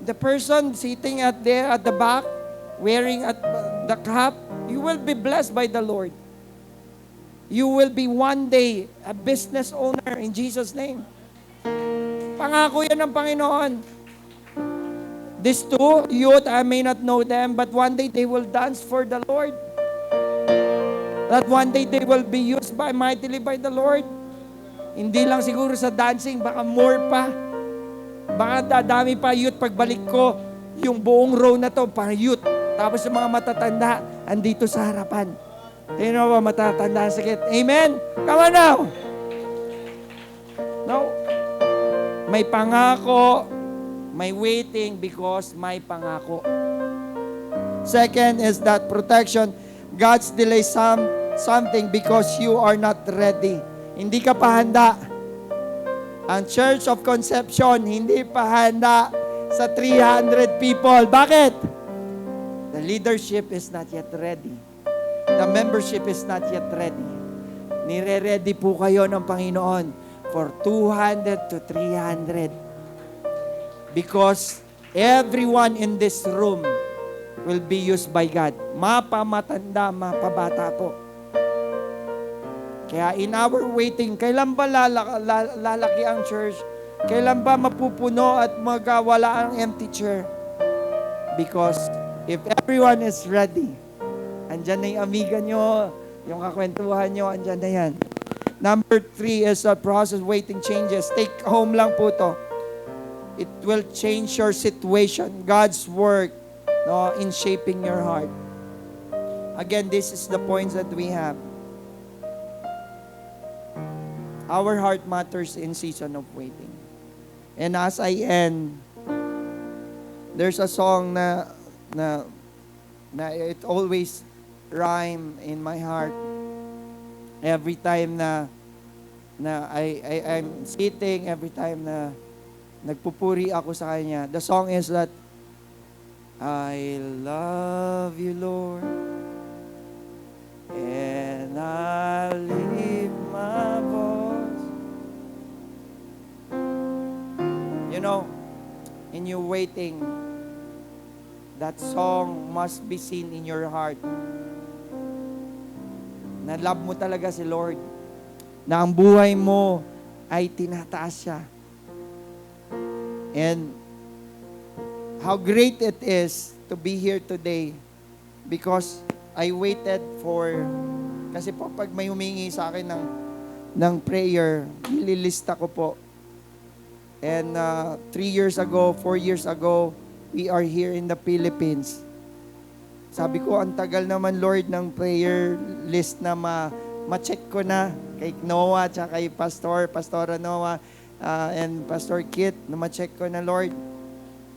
The person sitting at the back, wearing at the cap, you will be blessed by the Lord. You will be one day a business owner in Jesus' name. Pangako yan ng Panginoon. These two youth, I may not know them, but one day they will dance for the Lord. That one day they will be used mightily by the Lord. Hindi lang siguro sa dancing, baka more pa. Baka dadami pa youth. Pagbalik ko, yung buong row na to, para youth. Tapos yung mga matatanda, andito sa harapan. Tingnan mo ba, matatanda ang sakit. Amen? Come on now. No? May pangako, may waiting because may pangako. Second is that protection. God's delay something because you are not ready. Hindi ka pa handa. Ang Church of Conception, hindi pa handa sa 300 people. Bakit? The leadership is not yet ready. The membership is not yet ready. Nire-ready po kayo ng Panginoon for 200 to 300. Because everyone in this room will be used by God. Mapamatanda, mapabata po. Kaya in our waiting, kailan ba lalaki ang church? Kailan ba mapupuno at magawala ang empty chair? Because if everyone is ready, andyan na yung amiga nyo, yung kakwentuhan nyo, andyan na yan. Number 3 is the process waiting changes. Take home lang po to. It will change your situation. God's work in shaping your heart. Again, this is the points that we have. Our heart matters in season of waiting. And as I end, there's a song na it always rhyme in my heart. Every time na I'm sitting, every time na nagpupuri ako sa Kanya. The song is that, I love you, Lord, and I lift my voice. You know, in your waiting, that song must be seen in your heart. Na love mo talaga si Lord. Na ang buhay mo ay tinataas siya. And how great it is to be here today because I waited for, kasi po pag may humingi sa akin ng prayer, nililista ko po. And 3 years ago, 4 years ago, we are here in the Philippines. Sabi ko, ang tagal naman, Lord, ng prayer list na ma-check ko na kay Noah at kay Pastora Noah, and Pastor Kit, na ma-check ko na, Lord.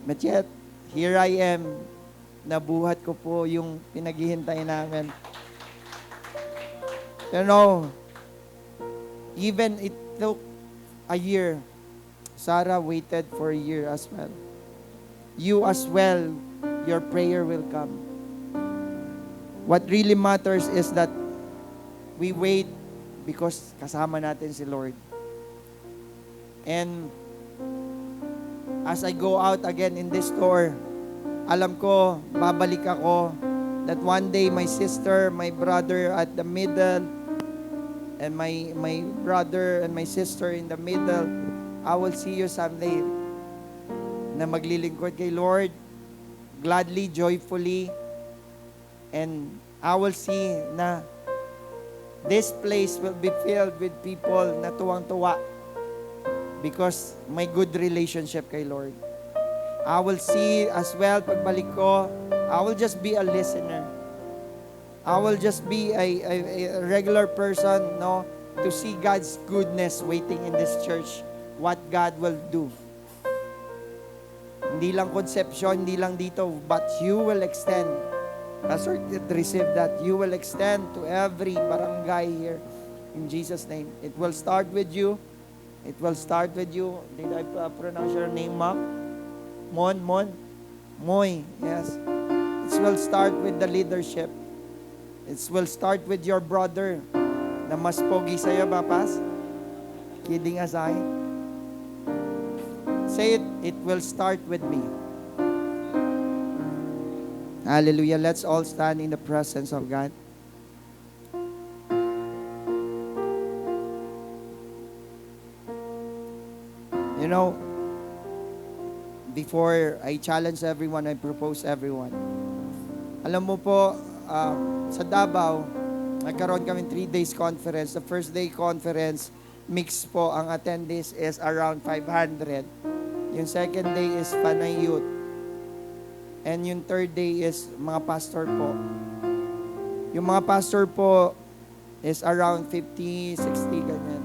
But yet, here I am. Nabuhat ko po yung pinaghihintay namin. You know, even it took a year. Sarah waited for a year as well. you as well, your prayer will come. What really matters is that we wait because kasama natin si Lord. And as I go out again in this store, alam ko, babalik ako, that one day my sister, my brother at the middle, and my brother and my sister in the middle, I will see you someday na maglilingkod kay Lord, gladly, joyfully, and I will see na this place will be filled with people na tuwang-tuwa because may good relationship kay Lord. I will see as well, pagbalik ko, I will just be a listener. I will just be a regular person, no, to see God's goodness waiting in this church, what God will do. Hindi lang conception, hindi lang dito, but you will extend. Pastor, receive that. You will extend to every barangay here in Jesus' name. It will start with you. It will start with you. Did I pronounce your name, Ma'am? Moy, yes. It will start with the leadership. It will start with your brother na mas pogi sa'yo, Papas? Kidding aside. Say it, it will start with me. Hallelujah. Let's all stand in the presence of God. You know, before I challenge everyone, I propose everyone. Alam mo po, sa Davao, nagkaroon kami 3 days conference. The first day conference, mix po, ang attendees is around 500. Yung second day is Panay Youth. And yung third day is mga pastor po. Yung mga pastor po is around 50, 60, ganyan.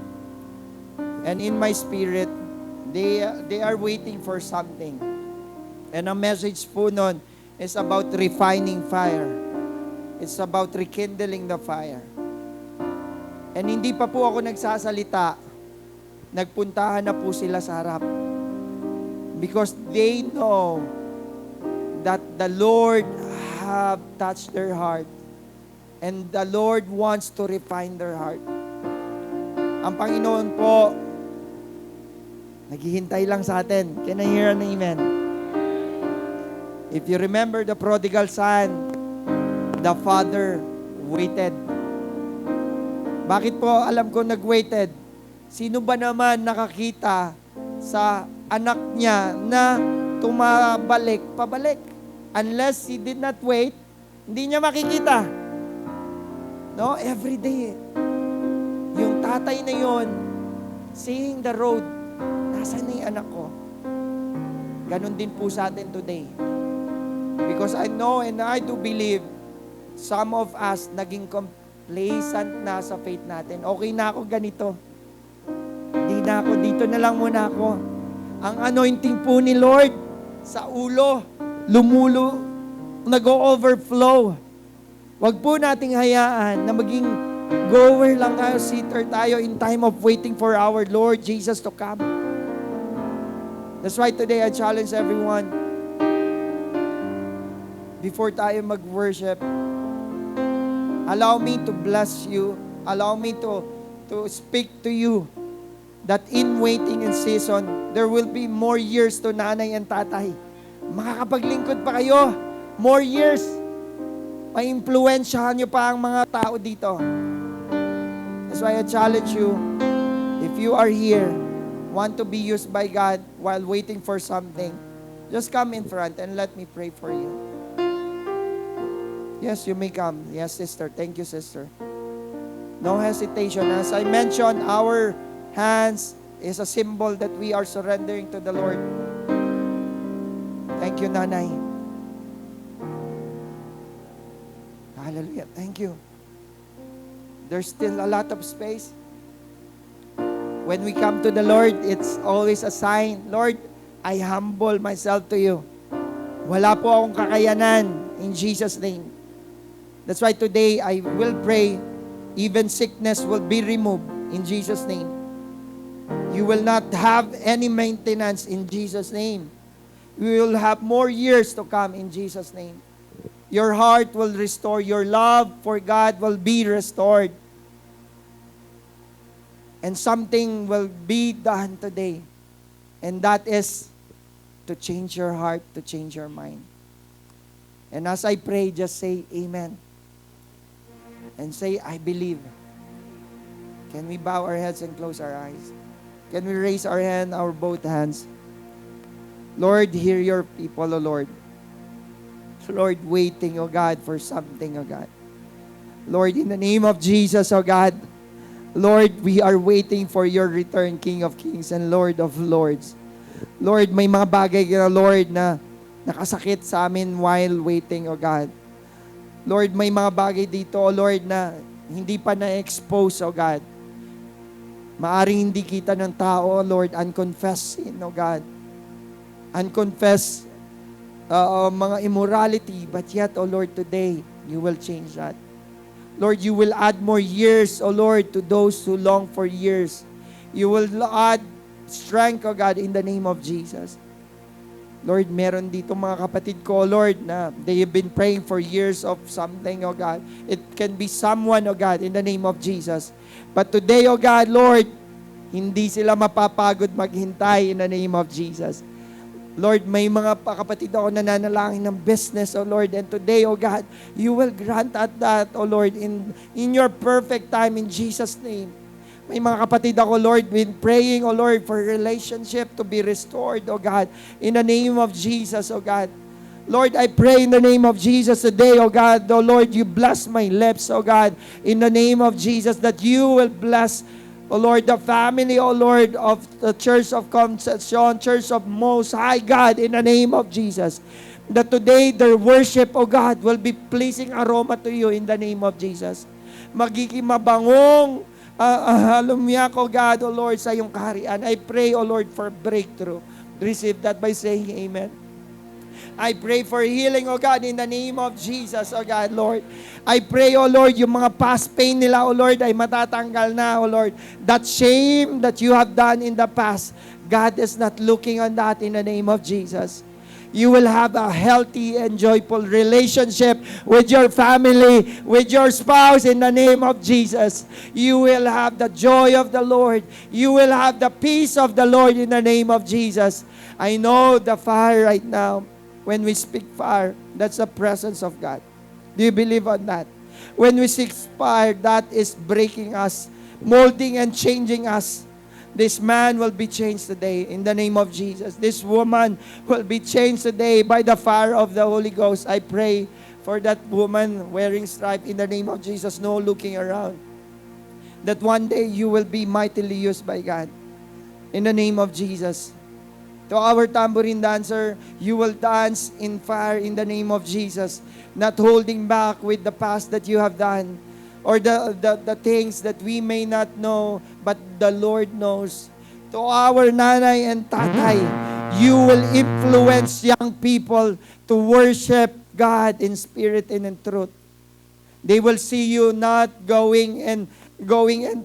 And in my spirit, they are waiting for something. And ang message po nun is about refining fire. It's about rekindling the fire. And hindi pa po ako nagsasalita, nagpuntahan na po sila sa harap. Because they know that the Lord have touched their heart. And the Lord wants to refine their heart. Ang Panginoon po, naghihintay lang sa atin. Can I hear an amen? If you remember the prodigal son, the father waited. Bakit po alam ko nag-waited? Sino ba naman nakakita sa anak niya na pabalik? Unless he did not wait, hindi niya makikita. No? Every day. Yung tatay na yon, seeing the road, nasaan na yung anak ko? Ganon din po sa atin today. Because I know and I do believe some of us naging complacent na sa faith natin. Okay na ako ganito. Hindi na ako, dito na lang muna ako. Ang anointing po ni Lord sa ulo, lumulo, nag-overflow. Wag po nating hayaan na maging goer lang tayo, sitter tayo in time of waiting for our Lord Jesus to come. That's why today I challenge everyone, before tayo mag-worship, allow me to bless you, allow me to speak to you that in waiting in season, there will be more years to nanay and tatay. Makakapaglingkod pa kayo, more years. Ma-impluensyahan nyo pa ang mga tao dito. That's why I challenge you, if you are here, want to be used by God while waiting for something, just come in front and let me pray for you. Yes, you may come. Yes, sister. Thank you, sister. No hesitation. As I mentioned, our hands is a symbol that we are surrendering to the Lord. Thank you, Nanay. Hallelujah. Thank you. There's still a lot of space. When we come to the Lord, it's always a sign, Lord, I humble myself to you. Wala po akong kakayanan in Jesus' name. That's why today I will pray, even sickness will be removed in Jesus' name. You will not have any maintenance in Jesus' name. We will have more years to come in Jesus' name. Your heart will restore. Your love for God will be restored. And something will be done today. And that is to change your heart, to change your mind. And as I pray, just say amen. And say, I believe. Can we bow our heads and close our eyes? Can we raise our hand, our both hands? Lord, hear your people, O Lord. Lord, waiting, O God, for something, O God. Lord, in the name of Jesus, O God, Lord, we are waiting for your return, King of Kings and Lord of Lords. Lord, may mga bagay ka, Lord, na nakasakit sa amin while waiting, O God. Lord, may mga bagay dito, O Lord, na hindi pa na-expose, O God. Maaring hindi kita ng tao, O Lord, unconfessed sin, O God. Unconfessed mga immorality, but yet, O Lord, today, you will change that. Lord, you will add more years, O Lord, to those who long for years. You will add strength, O God, in the name of Jesus. Lord, meron dito mga kapatid ko, Lord, na they have been praying for years of something, O God. It can be someone, O God, in the name of Jesus. But today, O God, Lord, hindi sila mapapagod maghintay in the name of Jesus. Lord, may mga kapatid ako na nanalangin ng business, O Lord, and today, O God, you will grant at that, O Lord, in your perfect time, in Jesus' name. May mga kapatid ako, Lord, been praying, O Lord, for relationship to be restored, O God, in the name of Jesus, O God. Lord, I pray in the name of Jesus today, O God, O Lord, you bless my lips, O God, in the name of Jesus, that you will bless, O Lord, the family, O Lord, of the Church of Concepcion, Church of Most High God, in the name of Jesus. That today, their worship, O God, will be pleasing aroma to you in the name of Jesus. Magiging mabangong halumiyak, O God, O Lord, sa iyong kaharian. I pray, O Lord, for breakthrough. Receive that by saying amen. I pray for healing, O God, in the name of Jesus, O God, Lord. I pray, O Lord, yung mga past pain nila, O Lord, ay matatanggal na, O Lord. That shame that you have done in the past, God is not looking on that in the name of Jesus. You will have a healthy and joyful relationship with your family, with your spouse in the name of Jesus. You will have the joy of the Lord. You will have the peace of the Lord in the name of Jesus. I know the fire right now. When we speak fire, that's the presence of God. Do you believe on that? When we speak fire, that is breaking us, molding and changing us. This man will be changed today in the name of Jesus. This woman will be changed today by the fire of the Holy Ghost. I pray for that woman wearing stripe in the name of Jesus, no looking around. That one day you will be mightily used by God. In the name of Jesus. To our tambourine dancer, you will dance in fire in the name of Jesus, not holding back with the past that you have done, or the things that we may not know, but the Lord knows. To our nanay and tatay, you will influence young people to worship God in spirit and in truth. They will see you not going and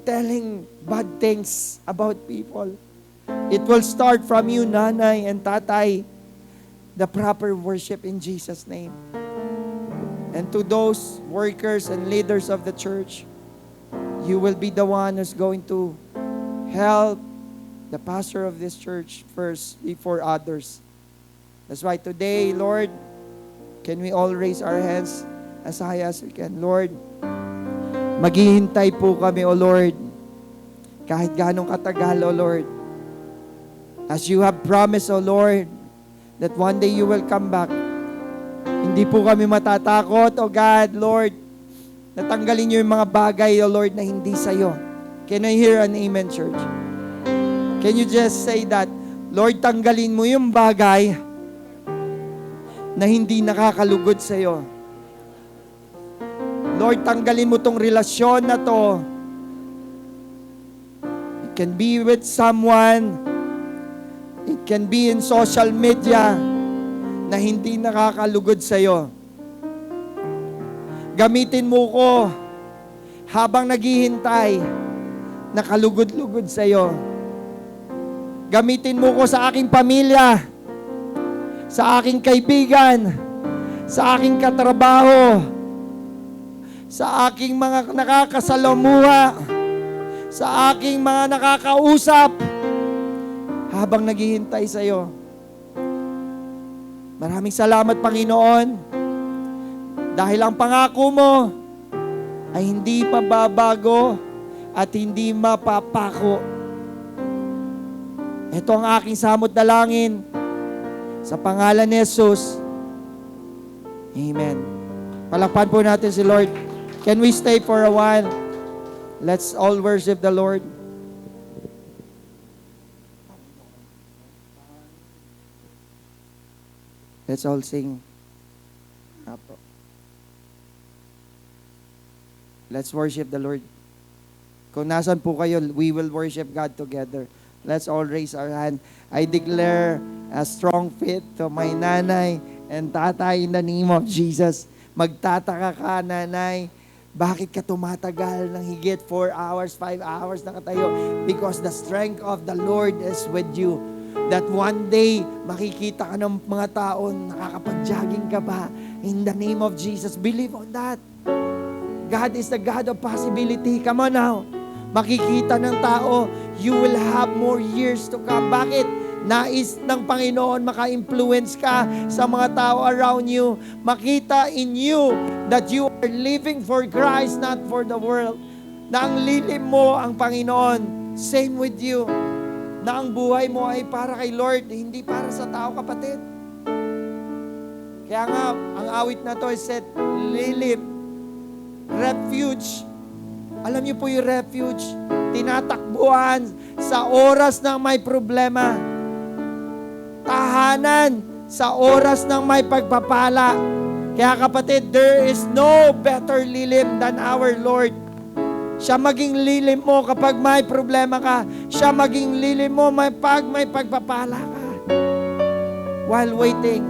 telling bad things about people. It will start from you, nanay and tatay, the proper worship in Jesus' name. And to those workers and leaders of the church, you will be the one who's going to help the pastor of this church first before others. That's why today, Lord, can we all raise our hands as high as we can? Lord, maghihintay po kami, O Lord, kahit ganong katagal, O Lord. As you have promised, O Lord, that one day you will come back. Hindi po kami matatakot, O God, Lord, natanggalin niyo yung mga bagay, O Lord, na hindi sa'yo. Can I hear an amen, church? Can you just say that? Lord, tanggalin mo yung bagay na hindi nakakalugod sa'yo. Lord, tanggalin mo tong relasyon na to. It can be with someone. It can be in social media na hindi nakakalugod sa'yo. Gamitin mo ko habang naghihintay na kalugod-lugod sa'yo. Gamitin mo ko sa aking pamilya, sa aking kaibigan, sa aking katrabaho, sa aking mga nakakasalamuha, sa aking mga nakakausap, habang naghihintay sa iyo. Maraming salamat, Panginoon, dahil ang pangako mo ay hindi mababago at hindi mapapako. Ito ang aking samot dalangin sa pangalan ni Jesus. Amen. Palakpan po natin si Lord. Can we stay for a while? Let's all worship the Lord. Let's all sing. Apo. Let's worship the Lord. Kung nasan po kayo, we will worship God together. Let's all raise our hand. I declare a strong faith to my nanay and tatay in the name of Jesus. Magtataka ka, nanay, bakit ka tumatagal ng higit 4 hours, 5 hours nakatayo? Because the strength of the Lord is with you. That one day, makikita ka ng mga tao, nakakapag-jogging ka ba? In the name of Jesus, believe on that. God is the God of possibility. Come on now. Makikita ng tao, you will have more years to come. Bakit? Nais ng Panginoon maka-influence ka sa mga tao around you. Makita in you that you are living for Christ, not for the world. Na ang lilim mo ang Panginoon. Same with you. Na ang buhay mo ay para kay Lord, hindi para sa tao, kapatid. Kaya nga, ang awit na to is set, lilim, refuge. Alam niyo po yung refuge, tinatakbuhan sa oras ng may problema. Tahanan sa oras ng may pagpapala. Kaya kapatid, there is no better lilim than our Lord. Siya maging lilim mo kapag may problema ka. Siya maging lilim mo pag may pagpapala ka. While waiting.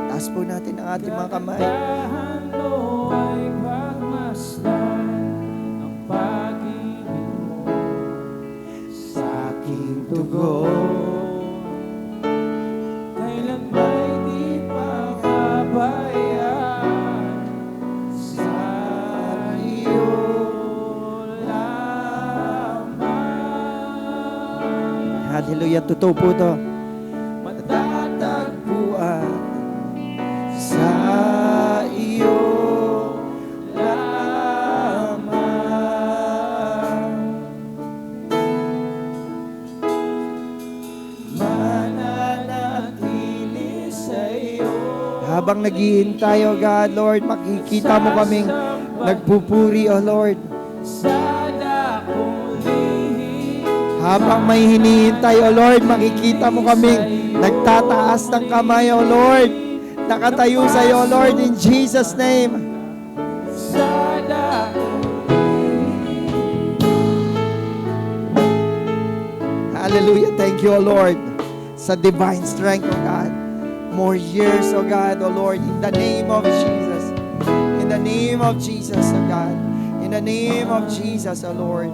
Taas po natin ang ating mga kamay. Sa aking tugon, kailan ba'y di pababayaan sa iyo lamang. Hallelujah, totoo po ito. Matatagpuan sa iyo lamang. Mananatili sa iyo. Habang naghihintay, O God, Lord, makikita mo kaming nagpupuri, O Lord. Habang may hinihintay, O Lord, makikita mo kaming nagtataas ng kamay, O Lord. Nakatayo sa iyo, Lord, in Jesus' name. Hallelujah. Thank you, O Lord, sa divine strength, O God. More years, O God, O Lord, in the name of Jesus. In the name of Jesus, O God. In the name of Jesus, O Lord.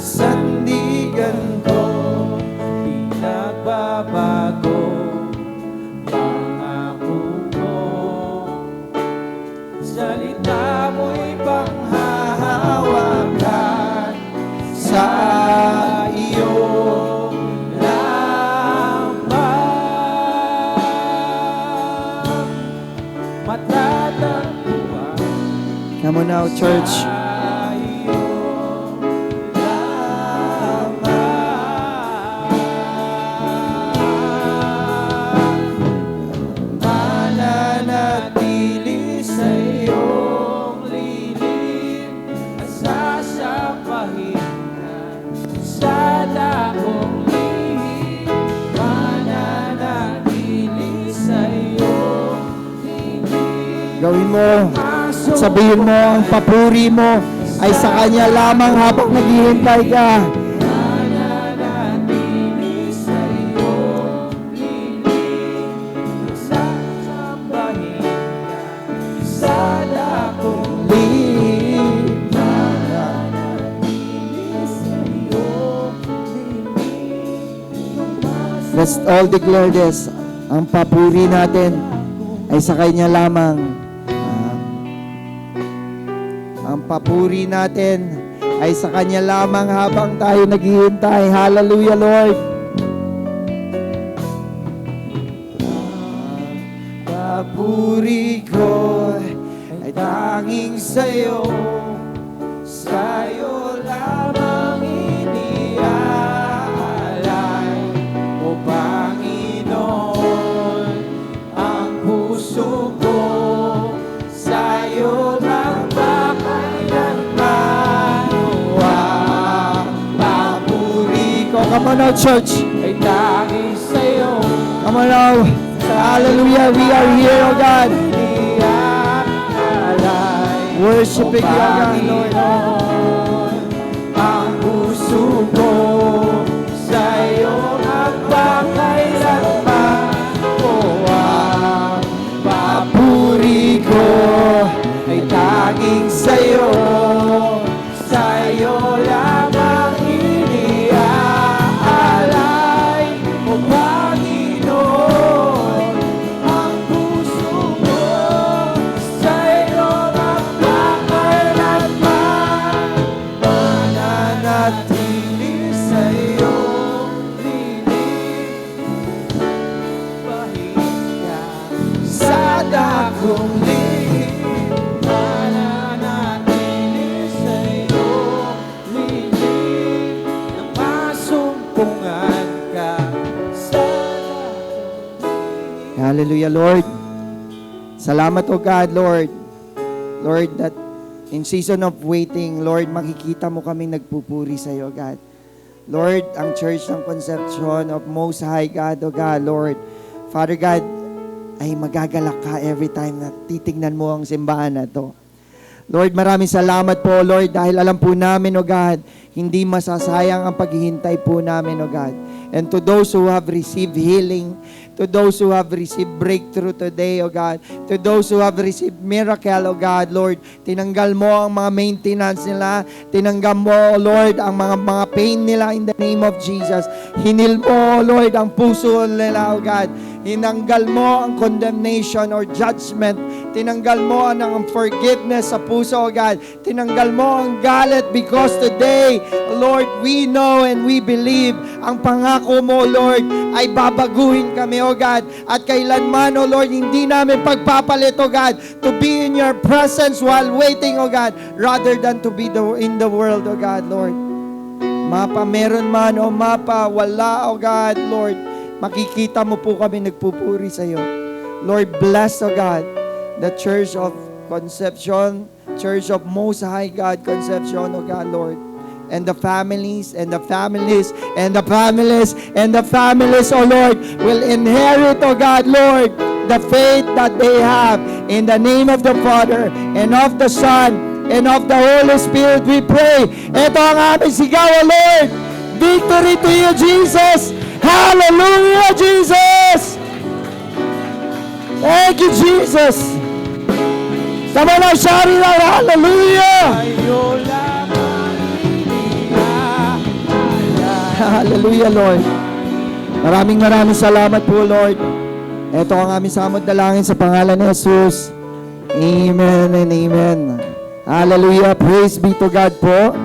Sandigan ko, pinagbabago, pangako mo. Salita mo'y panghahawakan sa iyo lamang. Matatagpuan. Come on now, church. Gawin mo, sabihin mo, ang papuri mo ay sa Kanya lamang habang naghihintay ka. Sa Let's all declare this. Ang papuri natin ay sa Kanya lamang. Ang papuri natin ay sa Kanya lamang habang tayo naghihintay. Hallelujah, Lord. Papuri ko ay tanging sa'yo, sa'yo lamang iniaalay, O Panginoon, ang puso ko, sa'yo lang makailanman. Papuri ko, come on now, church, ay tanging sa'yo. Come on now. Hallelujah, we are here, O God. Worshiping you, O God, Lord. Ang puso ko sa'yo nagpakailanman. Ang papuri ko ay tanging sa'yo. Sa'yo lamang iniaalay, O Panginoon. Ang puso ko sa'yo nagpakailanman. Mananatili sa'yo, lilig, pahinga sa dakong lihim. Mananatili sa'yo, lilig, na masumpungan ka sa dakong lihim. Hallelujah, Lord. Salamat, O God, Lord. Lord, that in season of waiting, Lord, makikita mo kami nagpupuri sa iyo, God. Lord, ang Church ng Conception of Most High God, O God, Lord. Father God, ay magagalak ka every time na titignan mo ang simbahan na to. Lord, maraming salamat po, Lord, dahil alam po namin, O God, hindi masasayang ang paghihintay po namin, O God. And to those who have received healing, to those who have received breakthrough today, O God, to those who have received miracle, O God, Lord, tinanggal mo ang mga maintenance nila, tinanggal mo, O Lord, ang mga pain nila in the name of Jesus. Hinil mo, O Lord, ang puso nila, O God. Tinanggal mo ang condemnation or judgment. Tinanggal mo ang forgiveness sa puso, O God. Tinanggal mo ang galit because today, Lord, we know and we believe ang pangako mo, Lord, ay babaguhin kami, O God. At kailanman, O Lord, hindi namin pagpapalit, O God, to be in your presence while waiting, O God, rather than to be in the world, O God, Lord. Mapa meron man o mapa wala, O God, Lord, makikita mo po kami nagpupuri sa iyo. Lord, bless, O God, the Church of Conception, Church of Most High God Conception, O God, Lord. And the families, and the families, and the families, and the families, O Lord, will inherit, O God, Lord, the faith that they have. In the name of the Father, and of the Son, and of the Holy Spirit, we pray. Ito ang aming sigaw, O Lord. Victory to you, Jesus. Hallelujah, Jesus. Thank you, Jesus. Sama na, shari na, hallelujah. Hallelujah, Lord. Maraming salamat po, Lord. Ito ang aming samot dalangin sa pangalan ni Jesus. Amen and amen. Hallelujah. Praise be to God po.